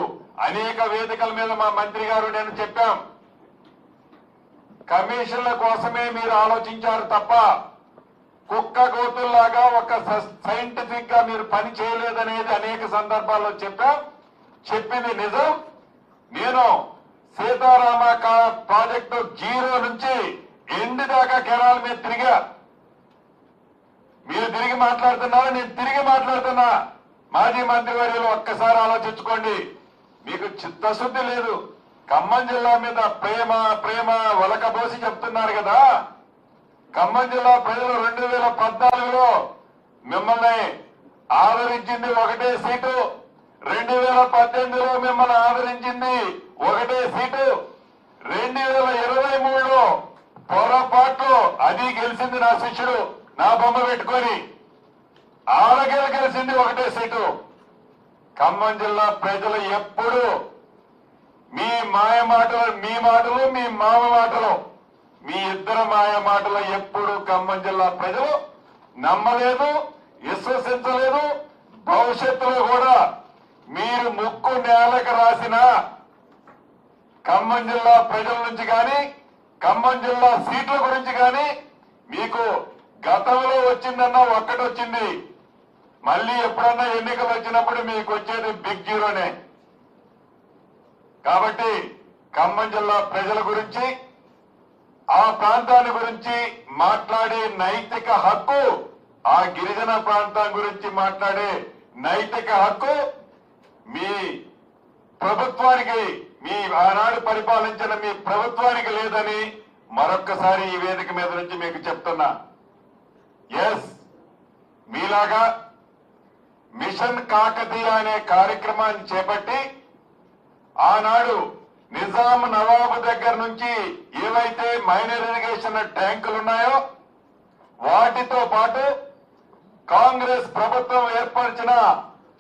అనేక వేదికల మీద మా మంత్రి గారు నేను చెప్పాం, కమిషన్ల కోసమే మీరు ఆలోచించారు తప్ప కుక్క గోతుల్లాగా ఒక సైంటిఫిక్ గా మీరు పని చేయలేదనేది అనేక సందర్భాల్లో చెప్పాం. చెప్పింది నిజం. నేను సీతారామ ప్రాజెక్టు 0 నుంచి ఎండ్ దాకా కెనాల్ మీద తిరిగా. మీరు తిరిగి మాట్లాడుతున్నారు, నేను తిరిగి మాట్లాడుతున్నా. మాజీ మంత్రివర్యులు ఒక్కసారి ఆలోచించుకోండి. మీకు చిత్తశుద్ధి లేదు. ఖమ్మం జిల్లా మీద ప్రేమ ప్రేమ ఒలకబోసి చెప్తున్నారు కదా. ఖమ్మం జిల్లా ప్రజలు 2014లో మిమ్మల్ని ఆదరించింది 1 సీటు, 2018లో మిమ్మల్ని ఆదరించింది 1 సీటు, 2023లో పొరపాట్లు అది గెలిచింది నా శిష్యుడు నా బొమ్మ పెట్టుకొని, ఆరగేలు గెలిచింది 1 సీటు. ఖమ్మం జిల్లా ప్రజలు ఎప్పుడు మీ మాయ మాటలు, మీ మాటలు, మీ మామ మాటలు, మీ ఇద్దరు మాయ మాటలు ఎప్పుడు ఖమ్మం జిల్లా ప్రజలు నమ్మలేదు, విశ్వసించలేదు. భవిష్యత్తులో కూడా మీరు ముక్కు నేలకు రాసిన ఖమ్మం జిల్లా ప్రజల నుంచి కానీ, ఖమ్మం జిల్లా సీట్ల గురించి కానీ మీకు గతంలో వచ్చిందన్న ఒక్కటి వచ్చింది. మళ్ళీ ఎప్పుడన్నా ఎన్నికలు వచ్చినప్పుడు మీకు వచ్చేది బిగ్ జీరోనే. కాబట్టి ఖమ్మం జిల్లా ప్రజల గురించి, ఆ ప్రాంతాన్ని గురించి మాట్లాడే నైతిక హక్కు, ఆ గిరిజన ప్రాంతం గురించి మాట్లాడే నైతిక హక్కు మీ ప్రభుత్వానికి, మీ ఆనాడు పరిపాలించిన మీ ప్రభుత్వానికి లేదని మరొక్కసారి ఈ వేదిక మీద నుంచి మీకు చెప్తున్నా. ఎస్, మీలాగా మిషన్ కాకతీయ అనే కార్యక్రమాన్ని చేపట్టి ఆనాడు నిజాం నవాబు దగ్గర నుంచి ఏవైతే మైనర్ ఇరిగేషన్ ట్యాంకులు ఉన్నాయో వాటితో పాటు కాంగ్రెస్ ప్రభుత్వం ఏర్పరిచిన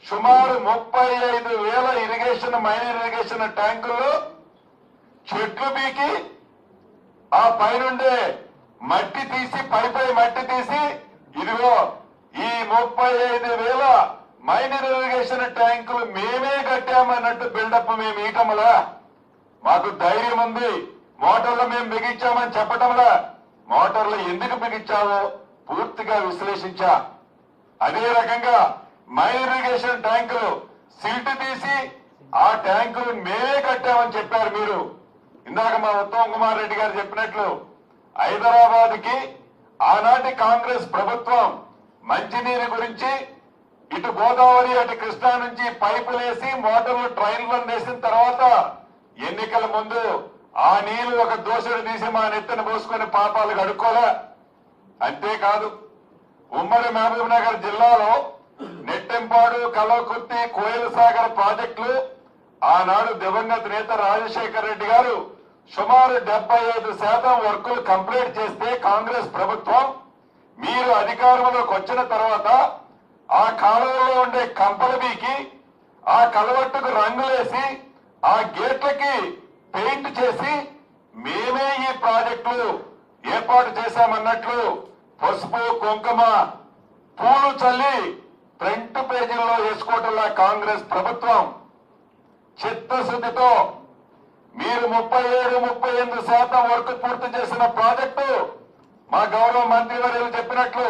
సుమారు 35,000 మైనర్ ఇరిగేషన్ ట్యాంకుల్లో చెట్లు బీకి ఆ పైనుండే మట్టి తీసి పై మట్టి తీసి ఇదిగో ఈ 35,000 మైనర్ ఇరిగేషన్ ట్యాంకులు మేమే కట్టామన్నట్టు బిల్డప్ మేము ఇయటంలా మాకు ధైర్యం ఉంది. మోటార్లు మేము బిగించామని చెప్పటంలా మోటార్లు ఎందుకు బిగించావో పూర్తిగా విశ్లేషించా. అదే రకంగా మైనర్ ఇరిగేషన్ ట్యాంకులు సిల్ట్ తీసి ఆ ట్యాంకులు మేమే కట్టామని చెప్పారు మీరు. ఇందాక మా ఉత్తమ్ కుమార్ రెడ్డి గారు చెప్పినట్లు హైదరాబాద్ కి ఆనాటి కాంగ్రెస్ ప్రభుత్వం మంచినీరు గురించి ఇటు గోదావరి అటు కృష్ణా నుంచి పైపులేసి మోటార్లు ట్రైన్లు వేసిన తర్వాత ఎన్నికల ముందు ఆ నీళ్లు ఒక దోషుడు తీసి మా నెత్తిన పోసుకొని పాపాలు గడుక్కోలే. అంతేకాదు ఉమ్మడి మహబూబ్ నగర్ జిల్లాలో నెట్టెంపాడు, కల్వకుర్తి, కోయిల్ సాగర్ ప్రాజెక్టులు ఆనాడు దివంగత నేత రాజశేఖర్ రెడ్డి గారు సుమారు 75% వర్కులు కంప్లీట్ చేస్తే కాంగ్రెస్ ప్రభుత్వం మీరు అధికారంలోకి వచ్చిన తర్వాత ఆ కాలువలో ఉండే కంపల బీకి ఆ కలవట్టుకు రంగులేసి ఆ గేట్లకి పెయింట్ చేసి మేమే ఈ ప్రాజెక్టులు ఏర్పాటు చేశామన్నట్లు పసుపు కుంకుమ పూలు చల్లి ఫ్రంట్ పేజీల్లో వేసుకోవటంలా కాంగ్రెస్ ప్రభుత్వం చిత్తశుద్ధితో మీరు 37-38% వర్క్ పూర్తి చేసిన ప్రాజెక్టు మా గౌరవ మంత్రివర్యులు చెప్పినట్లు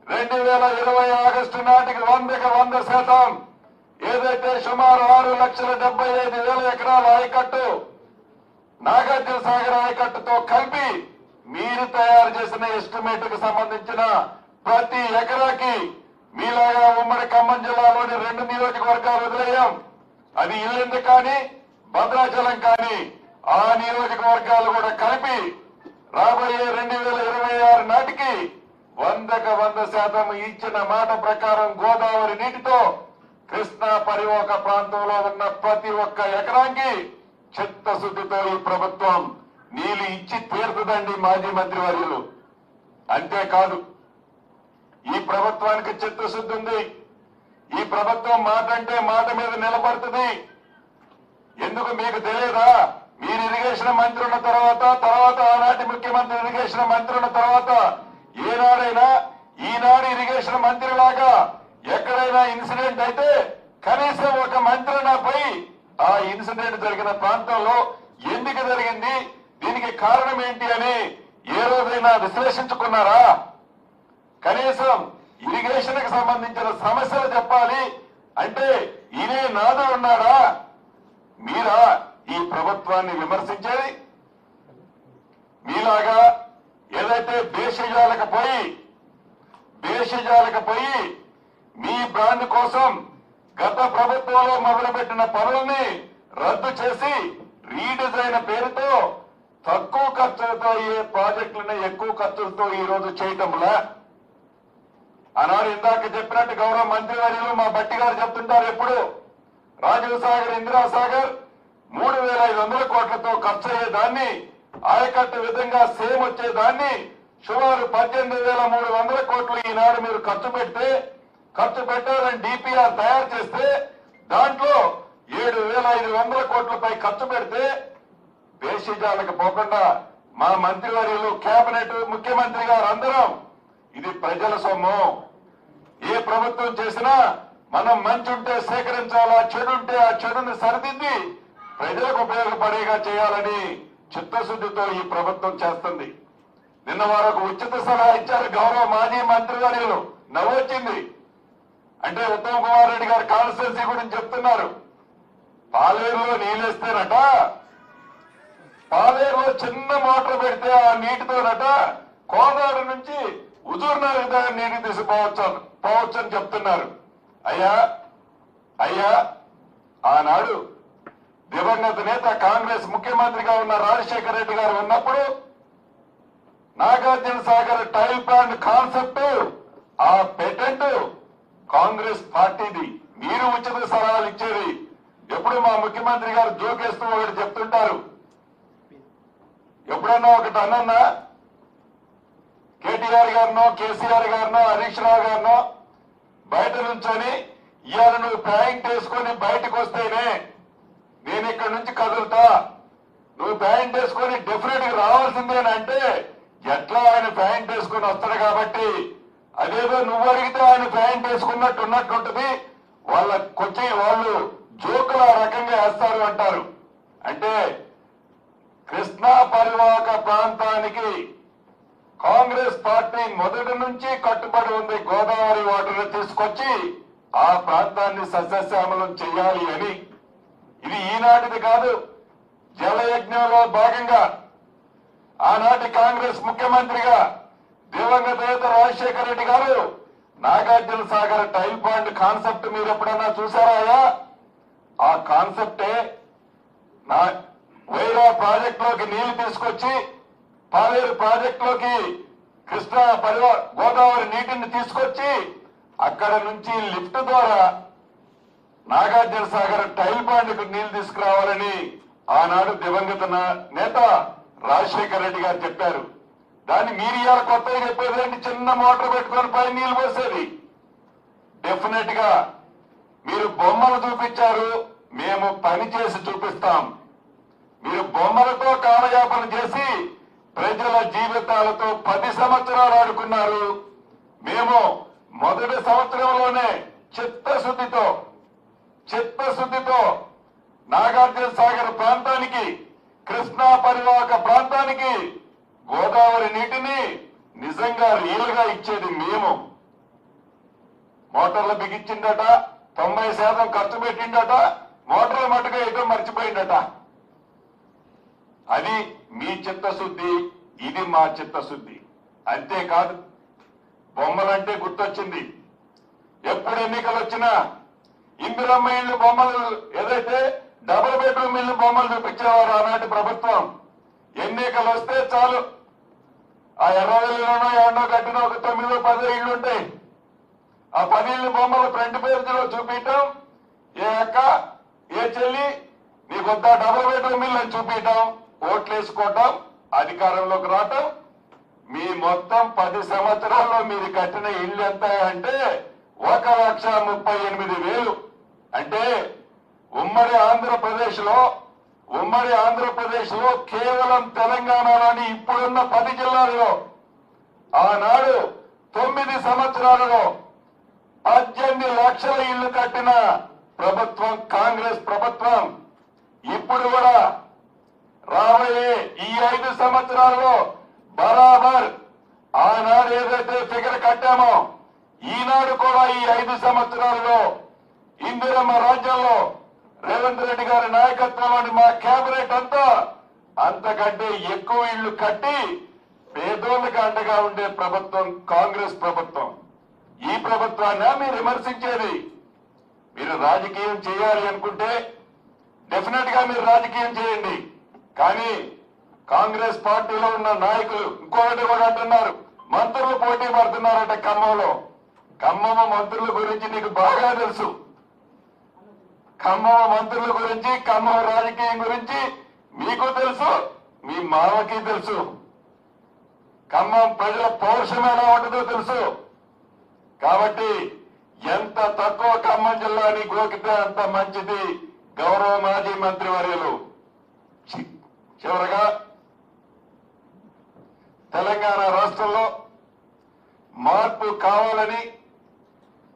2020 ఆగస్టు నాటికి 100% ఏదైతే సుమారు 6,75,000 ఎకరాల ఆయకట్టు నాగార్జున సాగర్ ఆయకట్టుతో కలిపి మీరు తయారు చేసిన ఎస్టిమేట్ కు సంబంధించిన ప్రతి ఎకరాకి మీలాగా ఉమ్మడి ఖమ్మం జిల్లాలోని 2 నియోజకవర్గాలు వదిలేయాం. అది ఇల్లెందు కానీ భద్రాచలం కానీ ఆ నియోజకవర్గాలు కూడా కలిపి రాబోయే 2026 నాటికి 100% ఇచ్చిన మాట ప్రకారం గోదావరి నీటితో కృష్ణా పరివాహక ప్రాంతంలో ఉన్న ప్రతి ఒక్క ఎకరానికి చిత్తశుద్ధితో ఈ ప్రభుత్వం నీళ్లు ఇచ్చి తీరుతుందండి మాజీ మంత్రి వర్యులు. అంతేకాదు ఈ ప్రభుత్వానికి చిత్తశుద్ధి ఉంది. ఈ ప్రభుత్వం మాట అంటే మాట మీద నిలబడుతుంది. ఎందుకు మీకు తెలియదా? మీరు ఇరిగేషన్ మంత్రి ఉన్న తర్వాత ఆనాటి ముఖ్యమంత్రి ఇరిగేషన్ మంత్రి ఉన్న తర్వాత ఏనాడైనా ఈనాడు ఇరిగేషన్ మంత్రి లాగా ఎక్కడైనా ఇన్సిడెంట్ అయితే కనీసం ఒక మంత్రి పోయి ఆ ఇన్సిడెంట్ జరిగిన ప్రాంతంలో ఎందుకు జరిగింది, దీనికి కారణం ఏంటి అని ఏ రోజైనా విశ్లేషించుకున్నారా? కనీసం ఇరిగేషన్ కి సంబంధించిన సమస్యలు చెప్పాలి అంటే ఇదే నాదుడు ఉన్నాడా? మీరా ఈ ప్రభుత్వాన్ని విమర్శించేది? మీలాగా ఏదైతే భేషజాలకు పోయి మీ బ్రాండ్ కోసం గత ప్రభుత్వంలో మొదలుపెట్టిన పనుల్ని రద్దు చేసి రీడిజైన్ పేరుతో తక్కువ ఖర్చులతో అయ్యే ప్రాజెక్టులను ఎక్కువ ఖర్చులతో ఈ రోజు చేయటంలా ఆనాడు ఇందాక చెప్పినట్టు గౌరవ మంత్రివర్యులు మా బట్టి గారు చెప్తుంటారు ఎప్పుడు రాజీవ్ సాగర్, ఇందిరా సాగర్ 3,500 కోట్లతో ఖర్చు అయ్యేదాన్ని ఆయకట్టు విధంగా సేమ్ వచ్చేదాన్ని సుమారు 18,300 కోట్లు ఈనాడు మీరు ఖర్చు పెట్టాలని డిపిఆర్ తయారు చేస్తే దాంట్లో 7,500 కోట్లపై ఖర్చు పెడితే భేషజాలకు పోకుండా మా మంత్రివర్యులు, కేబినెట్, ముఖ్యమంత్రి గారు అందరం ఇది ప్రజల సొమ్ము. ఏ ప్రభుత్వం చేసినా మనం మంచి ఉంటే సేకరించాలా, చెడు ఉంటే ఆ చెడుని సరిదిద్ది ప్రజలకు ఉపయోగపడేగా చేయాలని చిత్తశుద్ధితో ఈ ప్రభుత్వం చేస్తుంది. నిన్న వారు ఉచిత సలహా ఇచ్చారు గౌరవ మాజీ మంత్రివర్యులు. నవ్వొచ్చింది. అంటే ఉత్తమ్ కుమార్ రెడ్డి గారి కాన్స్టిట్యున్సీ గురించి చెప్తున్నారు. పాలేరులో నీళ్ళేస్తేనట, పాలేరులో చిన్న మోటార్ పెడితే ఆ నీటితోనట కోదాడు నుంచి హుజూర్నగర్ దగ్గర నీటి తీసిపోవచ్చు అని చెప్తున్నారు. అయ్యా ఆనాడు దివంగత నేత కాంగ్రెస్ ముఖ్యమంత్రిగా ఉన్న రాజశేఖర రెడ్డి గారు ఉన్నప్పుడు Nagarjuna Sagar tail plant concept ఆ పేటెంట్ కాంగ్రెస్ పార్టీది. మీరు ఉచిత సలహాలు ఇచ్చేది. ఎప్పుడు మా ముఖ్యమంత్రి గారు జోకేస్తూ ఒకటి చెప్తుంటారు. ఎప్పుడన్నా ఒకటి అన్నా కేటీఆర్ గారినో కేసీఆర్ గారినో హరీష్ రావు గారినో బయట నుంచొని ఇవాళ నువ్వు ప్యాంట్ వేసుకొని బయటకు వస్తేనే నేను ఇక్కడి నుంచి కదులుతా, నువ్వు ప్యాంట్ వేసుకొని డెఫినెట్ గా రావాల్సిందేనంటే ఎట్లా ఆయన ప్యాంట్ వేసుకొని వస్తాడు కాబట్టి అదేదో నువ్వు అడిగితే ఆయన ప్యాంట్ వేసుకున్నట్టు ఉన్నట్టుంటది. వాళ్ళు జోకులు ఆ రకంగా వేస్తారు అంటారు. అంటే కృష్ణా పరివాహక ప్రాంతానికి కాంగ్రెస్ పార్టీ మొదటి నుంచి కట్టుబడి ఉంది. గోదావరి వాటర్ తీసుకొచ్చి ఆ ప్రాంతాన్ని సస్యశ్యామలం చేయాలి అని. ఇది ఈనాటిది కాదు. జలయజ్ఞంలో భాగంగా ఆనాటి కాంగ్రెస్ ముఖ్యమంత్రిగా దివంగత నేత రాజశేఖర రెడ్డి గారు Nagarjuna Sagar tail pond concept మీరు ఎప్పుడన్నా చూసారా? ఆ కాన్సెప్టే వైరా ప్రాజెక్టులోకి నీళ్లు తీసుకొచ్చి పాలేరు ప్రాజెక్టులోకి కృష్ణా గోదావరి నీటిని తీసుకొచ్చి అక్కడ నుంచి లిఫ్ట్ ద్వారా నాగార్జున సాగర్ టైల్ పాండ్కు నీళ్లు తీసుకురావాలని ఆనాడు దివంగత నేత రాజశేఖర రెడ్డి గారు చెప్పారు. దాన్ని మీరు ఇవాళ కొత్తగా చెప్పేది చిన్న మోటార్ పెట్టుకొని పై నీళ్లు పోసేది. డెఫినెట్ గా మీరు బొమ్మలు చూపించారు, మేము పని చేసి చూపిస్తాం. మీరు బొమ్మలతో కాలయాపన చేసి ప్రజల జీవితాలతో 10 సంవత్సరాలు ఆడుకున్నారు. మేము మొదటి సంవత్సరంలోనే చిత్తశుద్ధితో నాగార్జున సాగర్ ప్రాంతానికి, కృష్ణా పరివాహక ప్రాంతానికి గోదావరి నీటిని నిజంగా రియల్గా ఇచ్చేది మేము. మోటార్లు బిగించిందట, 90% ఖర్చు పెట్టిండట, మోటార్ల మట్టుగా ఏదో మర్చిపోయిందట. అది మీ చిత్తశుద్ధి, ఇది మా చిత్తశుద్ధి. అంతేకాదు, బొమ్మలంటే గుర్తొచ్చింది. ఎప్పుడు ఎన్నికలు వచ్చినా ఇందిరమ్మ ఇళ్లు బొమ్మలు, ఏదైతే డబుల్ బెడ్రూమ్ ఇళ్లు బొమ్మలు చూపించేవారు ఆనాటి ప్రభుత్వం. ఎన్నికలు వస్తే చాలు ఆ ఎర్రవెల్లిలోనో ఏడో కట్టిన ఒక 9-10 ఇళ్లు ఉంటాయి. ఆ 10 ఇళ్ల బొమ్మలు ఫ్రంట్ పేజీలో చూపించటం, ఏ అక్క ఏ చెల్లి నీకొద్ద డబుల్ బెడ్రూమ్ ఇల్లు అని చూపించటం, ఓట్లు వేసుకోవటం, అధికారంలోకి రావటం. మీ మొత్తం 10 సంవత్సరాల్లో మీరు కట్టిన ఇల్లు ఎంత అంటే 1,38,000. అంటే ఉమ్మడి ఆంధ్రప్రదేశ్ లో కేవలం తెలంగాణలోని ఇప్పుడున్న 10 జిల్లాలలో ఆనాడు 9 సంవత్సరాలలో 18 లక్షల ఇళ్లు కట్టిన ప్రభుత్వం కాంగ్రెస్ ప్రభుత్వం. ఇప్పుడు కూడా రాబోయే ఈ 5 సంవత్సరాల్లో బరాబర్ ఆనాడు ఏదైతే ఫిగర్ కట్టామో ఈనాడు కూడా ఈ 5 సంవత్సరాల్లో ఇందిరమ్మ రాజ్యంలో రేవంత్ రెడ్డి గారి నాయకత్వంలోని మా కేబినెట్ అంతా అంతకంటే ఎక్కువ ఇళ్లు కట్టి పేదోళ్ళకి అండగా ఉండే ప్రభుత్వం కాంగ్రెస్ ప్రభుత్వం. ఈ ప్రభుత్వాన్ని మీరు విమర్శించేది. మీరు రాజకీయం చేయాలి అనుకుంటే డెఫినెట్ గా మీరు రాజకీయం చేయండి. కానీ కాంగ్రెస్ పార్టీలో ఉన్న నాయకులు ఇంకొకటి కూడా అంటున్నారు, మంత్రులు పోటీ పడుతున్నారట ఖమ్మంలో. ఖమ్మం మంత్రుల గురించి నీకు బాగా తెలుసు. ఖమ్మం మంత్రుల గురించి, ఖమ్మం రాజకీయం గురించి మీకు తెలుసు, మీ మామకి తెలుసు. ఖమ్మం ప్రజల పౌరుషం ఎలా ఉంటుందో తెలుసు. కాబట్టి ఎంత తక్కువ ఖమ్మం జిల్లాని గోకితే అంత మంచిది. గౌరవ మాజీ మంత్రి వర్యులు, చివరగా తెలంగాణ రాష్ట్రంలో మార్పు కావాలని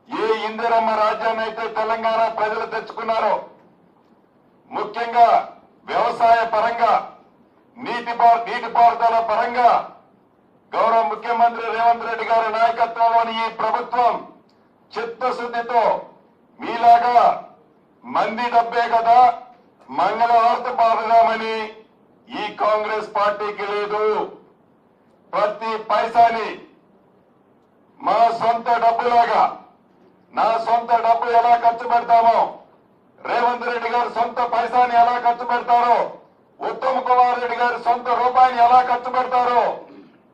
ఏ ఇందిరమ్మ రాజ్యాన్ని అయితే తెలంగాణ ప్రజలు తెచ్చుకున్నారో, ముఖ్యంగా వ్యవసాయ పరంగా, నీటిపారుదల పరంగా గౌరవ ముఖ్యమంత్రి రేవంత్ రెడ్డి గారి నాయకత్వంలోని ఈ ప్రభుత్వం చిత్తశుద్ధితో మీలాగా మంది డబ్బే కదా మంగళవార్త పాడదామని ఈ కాంగ్రెస్ పార్టీకి లేదు. ప్రతి పైసాని మా సొంత డబ్బులాగా, నా సొంత డబ్బు ఎలా ఖర్చు పెడతామో, రేవంత్ రెడ్డి గారు సొంత పైసాని ఎలా ఖర్చు పెడతారో, ఉత్తమ్ కుమార్ రెడ్డి గారి సొంత రూపాయిని ఎలా ఖర్చు పెడతారో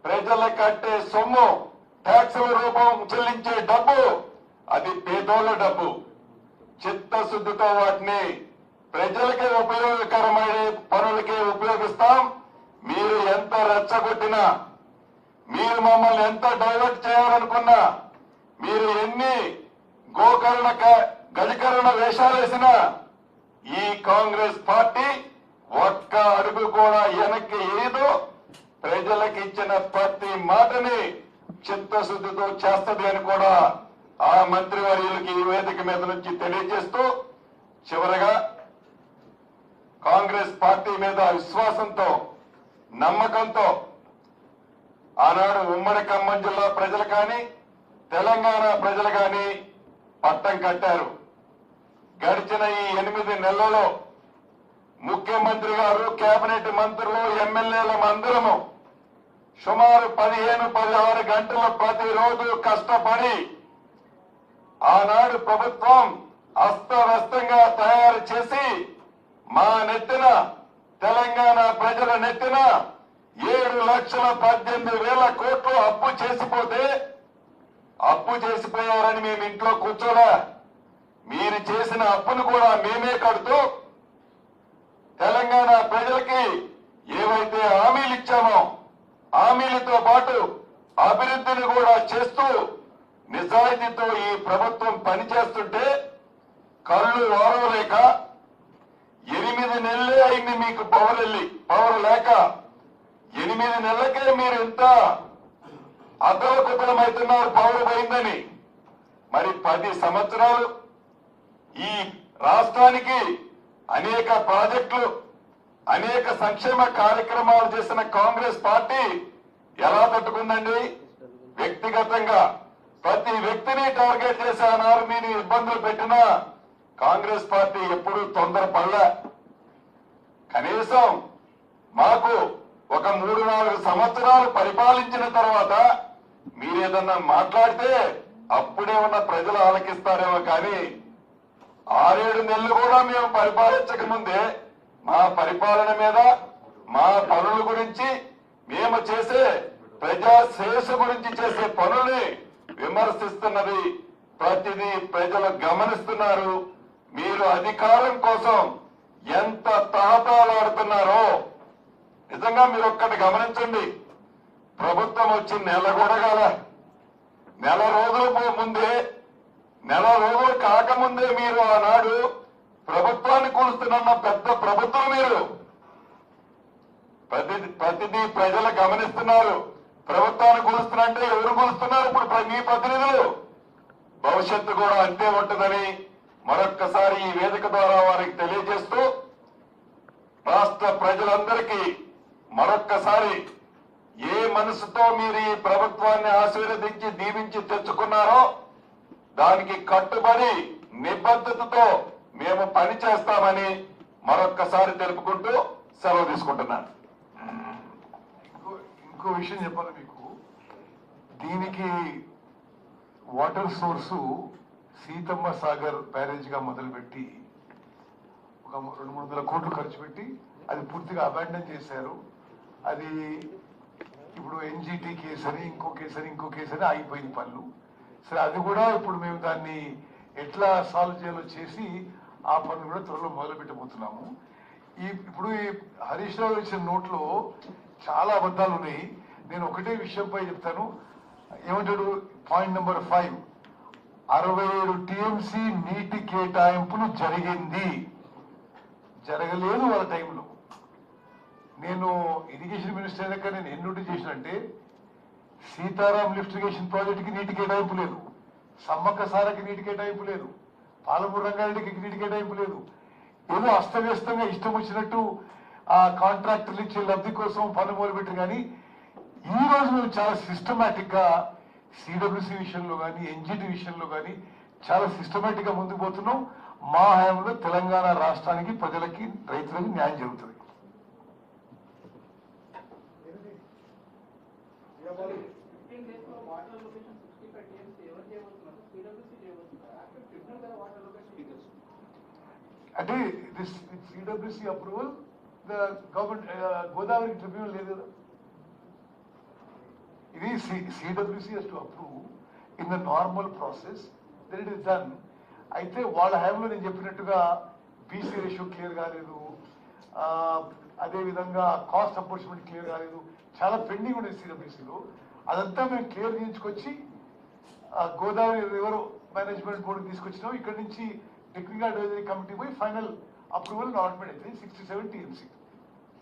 ప్రజలు కట్టే సొమ్ము, ట్యాక్సుల రూపం చెల్లించే డబ్బు అది పేదోళ్ల డబ్బు. చిత్తశుద్ధితో వాటిని ప్రజలకే ఉపయోగకరమైన పనులకే ఉపయోగిస్తాం. మీరు ఎంత రెచ్చగొట్టినా, మీరు మమ్మల్ని ఎంత డైవర్ట్ చేయాలనుకున్నా, మీరు ఎన్ని గజకరణ వేషాలేసినా ఈ కాంగ్రెస్ పార్టీ ఒక్క అడుగు కూడా వెనక్కి ఏదో ప్రజలకు ఇచ్చిన ప్రతి మాటని చిత్తశుద్ధితో చేస్తది అని కూడా ఆ మంత్రివర్యులకి ఈ వేదిక మీద నుంచి తెలియజేస్తూ, చివరగా కాంగ్రెస్ పార్టీ మీద విశ్వాసంతో, నమ్మకంతో ఆనాడు ఉమ్మడి ఖమ్మం జిల్లా ప్రజలు కానీ, తెలంగాణ ప్రజలు కానీ పట్టం కట్టారు. గడిచిన ఈ 8 నెలలలో ముఖ్యమంత్రి గారు, కేబినెట్ మంత్రులు, ఎమ్మెల్యేల అందరము సుమారు 15-16 గంటలు ప్రతిరోజు కష్టపడి ఆనాడు ప్రభుత్వం అస్తవ్యస్తంగా తయారు చేసి మా నెత్తిన, తెలంగాణ ప్రజల నెత్తిన 7,18,000 కోట్లు అప్పు చేసిపోయారని మేము ఇంట్లో కూర్చోలే. మీరు చేసిన అప్పును కూడా మేమే కడుతూ తెలంగాణ ప్రజలకి ఏవైతే హామీలు ఇచ్చామో హామీలతో పాటు అభివృద్ధిని కూడా చేస్తూ నిజాయితీతో ఈ ప్రభుత్వం పనిచేస్తుంటే కళ్ళు వారవలేక 8 నెలలే అయింది మీకు పవర్ లేక 8 నెలలకే మీరు ఇంత అద్దలకుద్దలమవుతున్నారు పవర్ పోయిందని. మరి 10 సంవత్సరాలు ఈ రాష్ట్రానికి అనేక ప్రాజెక్టులు, అనేక సంక్షేమ కార్యక్రమాలు చేసిన కాంగ్రెస్ పార్టీ ఎలా తట్టుకుందండి? వ్యక్తిగతంగా ప్రతి వ్యక్తిని టార్గెట్ చేసి అన్నారు మీరు ఇబ్బందులు పెట్టినా కాంగ్రెస్ పార్టీ ఎప్పుడూ తొందరపడలే. కనీసం మాకు ఒక 3-4 సంవత్సరాలు పరిపాలించిన తర్వాత మీరేదన్నా మాట్లాడితే అప్పుడేమన్నా ప్రజలు ఆలకిస్తారేమో, కానీ 6-7 నెలలు కూడా మేము పరిపాలించక ముందే మా పరిపాలన మీద, మా పనుల గురించి, మేము చేసే ప్రజా శ్రేయస్సు గురించి చేసే పనుల్ని విమర్శిస్తున్నది ప్రతిదీ ప్రజలు గమనిస్తున్నారు. మీరు అధికారం కోసం ఎంత తహతలాడుతున్నారో నిజంగా మీరు ఒక్కటి గమనించండి. ప్రభుత్వం వచ్చి నెల కూడా కాల, నెల రోజులు కాకముందే మీరు ఆనాడు ప్రభుత్వాన్ని కూలుస్తున్న పెద్ద ప్రభుత్వం మీరు. ప్రతిదీ ప్రజలు గమనిస్తున్నారు. ప్రభుత్వాన్ని కూలుస్తున్నారంటే ఎవరు కూలుస్తున్నారు? ఇప్పుడు మీ ప్రతినిధులు. భవిష్యత్తు కూడా అంతే ఉంటుందని మరొక్కసారి ఈ వేదిక ద్వారా వారికి తెలియజేస్తూ, రాష్ట్ర ప్రజలందరికీ మరొక్కసారి ఏ మనసుతో మీరు ఈ ప్రభుత్వాన్ని ఆశీర్వదించి దీవించి తెచ్చుకున్నారో దానికి కట్టుబడి నిబద్ధతతో మేము పని చేస్తామని మరొక్కసారి తెలుపుకుంటూ సెలవు తీసుకుంటున్నాను. ఇంకో విషయం చెప్పాలి మీకు. దీనికి water source Seethamma Sagar barrage గా మొదలుపెట్టి ఒక 200-300 కోట్లు ఖర్చు పెట్టి అది పూర్తిగా అబాండన్ చేశారు. అది ఇప్పుడు ఎన్జిటి కేసు అని ఇంకో కేసు అని ఆగిపోయింది పనులు. సరే, అది కూడా ఇప్పుడు మేము దాన్ని ఎట్లా సాల్వ్ చేయాలో చేసి ఆ పనులు కూడా త్వరలో మొదలు పెట్టబోతున్నాము. ఇప్పుడు ఈ హరీష్ రావు ఇచ్చిన నోట్లో చాలా అబద్ధాలు ఉన్నాయి. నేను ఒకటే విషయంపై చెప్తాను. ఏమంటాడు? పాయింట్ నెంబర్ 5, 67 టీఎంసీ నీటి కేటాయింపులు జరగలేదు వాళ్ళ టైంలో. నేను ఇరిగేషన్ మినిస్టర్ అయినాక నేను ఎన్ని డ్యూటీ చేసినంటే, సీతారాం లిఫ్ట్ ఇరిగేషన్ ప్రాజెక్టుకి నీటి కేటాయింపు లేదు, సమ్మక్క సారకి నీటి కేటాయింపు లేదు, పాలమూరు రంగారెడ్డికి నీటి కేటాయింపు లేదు. ఏదో అస్తవ్యస్తంగా ఇష్టం వచ్చినట్టు ఆ కాంట్రాక్టర్లు ఇచ్చే లబ్ధి కోసం పనులు మొదలుపెట్టారు. కానీ ఈ రోజు మేము చాలా సిస్టమేటిక్ గా సిడబ్ల్యూసీ విషయంలో కానీ, ఎన్జిటి విషయంలో కానీ చాలా సిస్టమేటిక్ గా ముందుకు పోతున్నాం. మా హయాంలో తెలంగాణ రాష్ట్రానికి, ప్రజలకి, రైతులకి న్యాయం జరుగుతుంది. అంటే CWC approval government Godavari tribunal లేదు కదా. ఇది CWC has to approve in the normal process, then it is done. అయితే వాళ్ళ హయాంలో నేను చెప్పినట్టుగా బీసీ రేషియో క్లియర్ కాలేదు, అదే విధంగా కాస్ట్ అపోర్చ్మెంట్ క్లియర్ కాలేదు, చాలా పెండింగ్ ఉండేది సిడబ్ల్యూసీలో. అదంతా మేము క్లియర్ చేయించుకొచ్చి గోదావరి రివర్ మేనేజ్మెంట్ బోర్డుకి తీసుకొచ్చినాం. ఇక్కడ నుంచి టెక్నికల్ అడ్వైజరీ కమిటీ పోయి ఫైనల్ అప్రూవల్ అలాట్మెంట్ అయితే 60-70 TMC.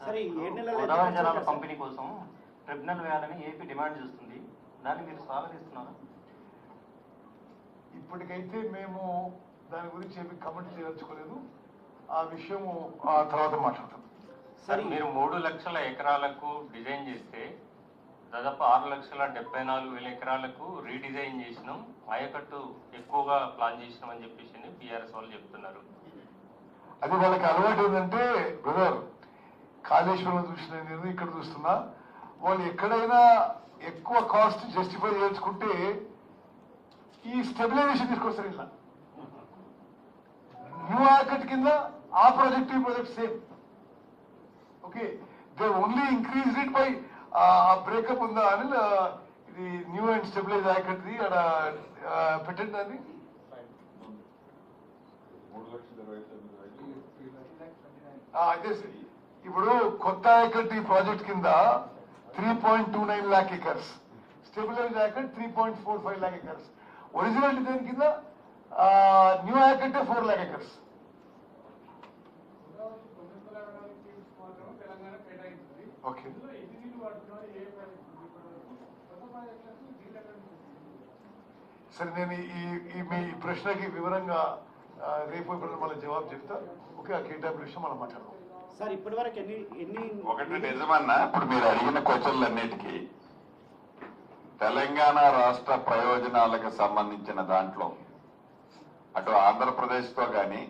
సరే ఈ 7 నెలల గోదావరి జలాల పంపిణీ కోసం ట్రిబ్యునల్ వేయాలని ఏపీ డిమాండ్ చేస్తుంది, దాన్ని మీరు స్వాగతిస్తున్నారా? ఇప్పటికైతే మేము దాని గురించి ఏమి కమెంట్ చేయదలుచుకోలేదు, ఆ విషయము తర్వాత మాట్లాడతాం. సార్ మీరు 3 లక్షల ఎకరాలకు డిజైన్ చేస్తే దాదాపు 6,74,000 ఎకరాలకు రీడిజైన్ చేసినాం, ఆయకట్టు ఎక్కువగా ప్లాన్ చేసినాం అని చెప్పేసి బీఆర్ఎస్ వాళ్ళు చెప్తున్నారు. అది వాళ్ళకి అలవాటు ఏంటంటే బ్రదర్, కాళేశ్వరం చూసిన నేను ఇక్కడ చూస్తున్నా, వాళ్ళు ఎక్కడైనా ఎక్కువ కాస్ట్ జస్టిఫై చేసుకుంటే ఈ స్టెబిలైజేషన్ తీసుకొస్తారు. ఇలా న్యూ ఆయకట్ కింద ఆ ప్రాజెక్ట్ ఈ project same. Okay, they only increase it by breakup ఉందా అని ఇది న్యూ అండ్ స్టెబిలైజ్ ఆయకట్ది అక్కడ పెట్టండి అని. అదే ఇప్పుడు కొత్త ఆయకట్ ఈ ప్రాజెక్ట్ కింద 3.29 lakh acres, stabilise ayacut 3.45 lakh acres, original design కింద new ayacut 4 lakh acres. Okay, సరే నేను ఈ మీ ప్రశ్నకి వివరంగా రేపు ఇప్పుడు మళ్ళీ జవాబు చెప్తా. ఓకే, ఆ కేటాయింపు విషయం మనం మాట్లాడదాం. సార్ ఇప్పటి వరకు ఎన్ని ఒకటి నిజమన్నా, ఇప్పుడు మీరు అడిగిన క్వశ్చన్లన్నిటికీ తెలంగాణ రాష్ట్ర ప్రయోజనాలకు సంబంధించిన దాంట్లో అటు ఆంధ్రప్రదేశ్ తో గాని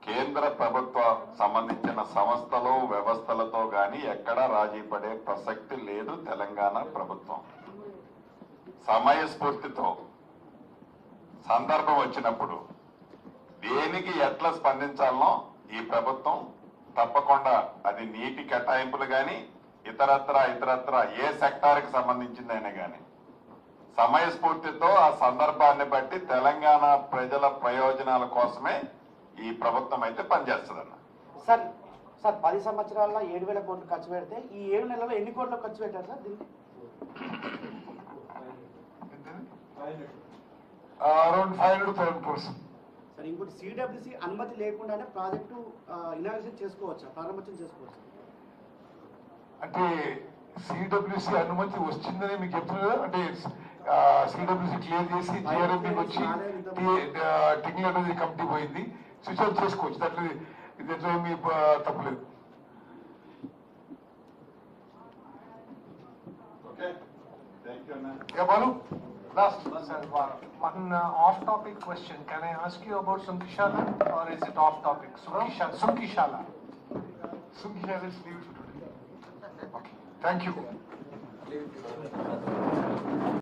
కేంద్ర ప్రభుత్వ సంబంధించిన సంస్థలు వ్యవస్థలతో గాని ఎక్కడా రాజీ పడే ప్రసక్తి లేదు. తెలంగాణ ప్రభుత్వం సమయస్ఫూర్తితో సందర్భం వచ్చినప్పుడు దేనికి ఎట్లా స్పందించాలనో ఈ ప్రభుత్వం తప్పకుండా, అది నీటి కేటాయింపులు గాని ఇతరత్ర ఏ సెక్టార్కి సంబంధించిందైనా గాని సమయస్ఫూర్తితో ఆ సందర్భాన్ని బట్టి తెలంగాణ ప్రజల ప్రయోజనాల కోసమే ఈ ప్రభుత్వం అయితే పనిచేస్తుందన్న. సార్ 10 సంవత్సరాల్లో 7,000 కోట్లు ఖర్చు పెడితే ఈ 7 నెలల్లో ఎన్ని కోట్లు ఖర్చు పెట్టారు సార్ దీనికి? Around 500,000 crores. సార్ ఇంకోటి సిడబ్ల్యూసి అనుమతి లేకుండానే ప్రాజెక్టు ఇనాగ్రేషన్ చేసుకోవచ్చా, ప్రారంభోత్సవం చేసుకోవచ్చు? అంటే సిడబ్ల్యూసి అనుమతి వచ్చిందని మీకు చెప్తున్నారు కదా. అంటే సిడబ్ల్యూసి క్లియర్ చేసి జిఆర్ఎంకి వచ్చి టెక్నికల్ అడ్వైజరీ కమిటీ పోయింది, స్విచ్ ఆఫ్ చేసుకోవచ్చు. దాంట్లో దీంట్లో ఏమి తప్పలేదు. Balu last. Sir, one off-topic question. Can I ask you about Sunkishala or is it off-topic? Sunkishala. Sunkishala, let's leave it for today. Okay, thank you.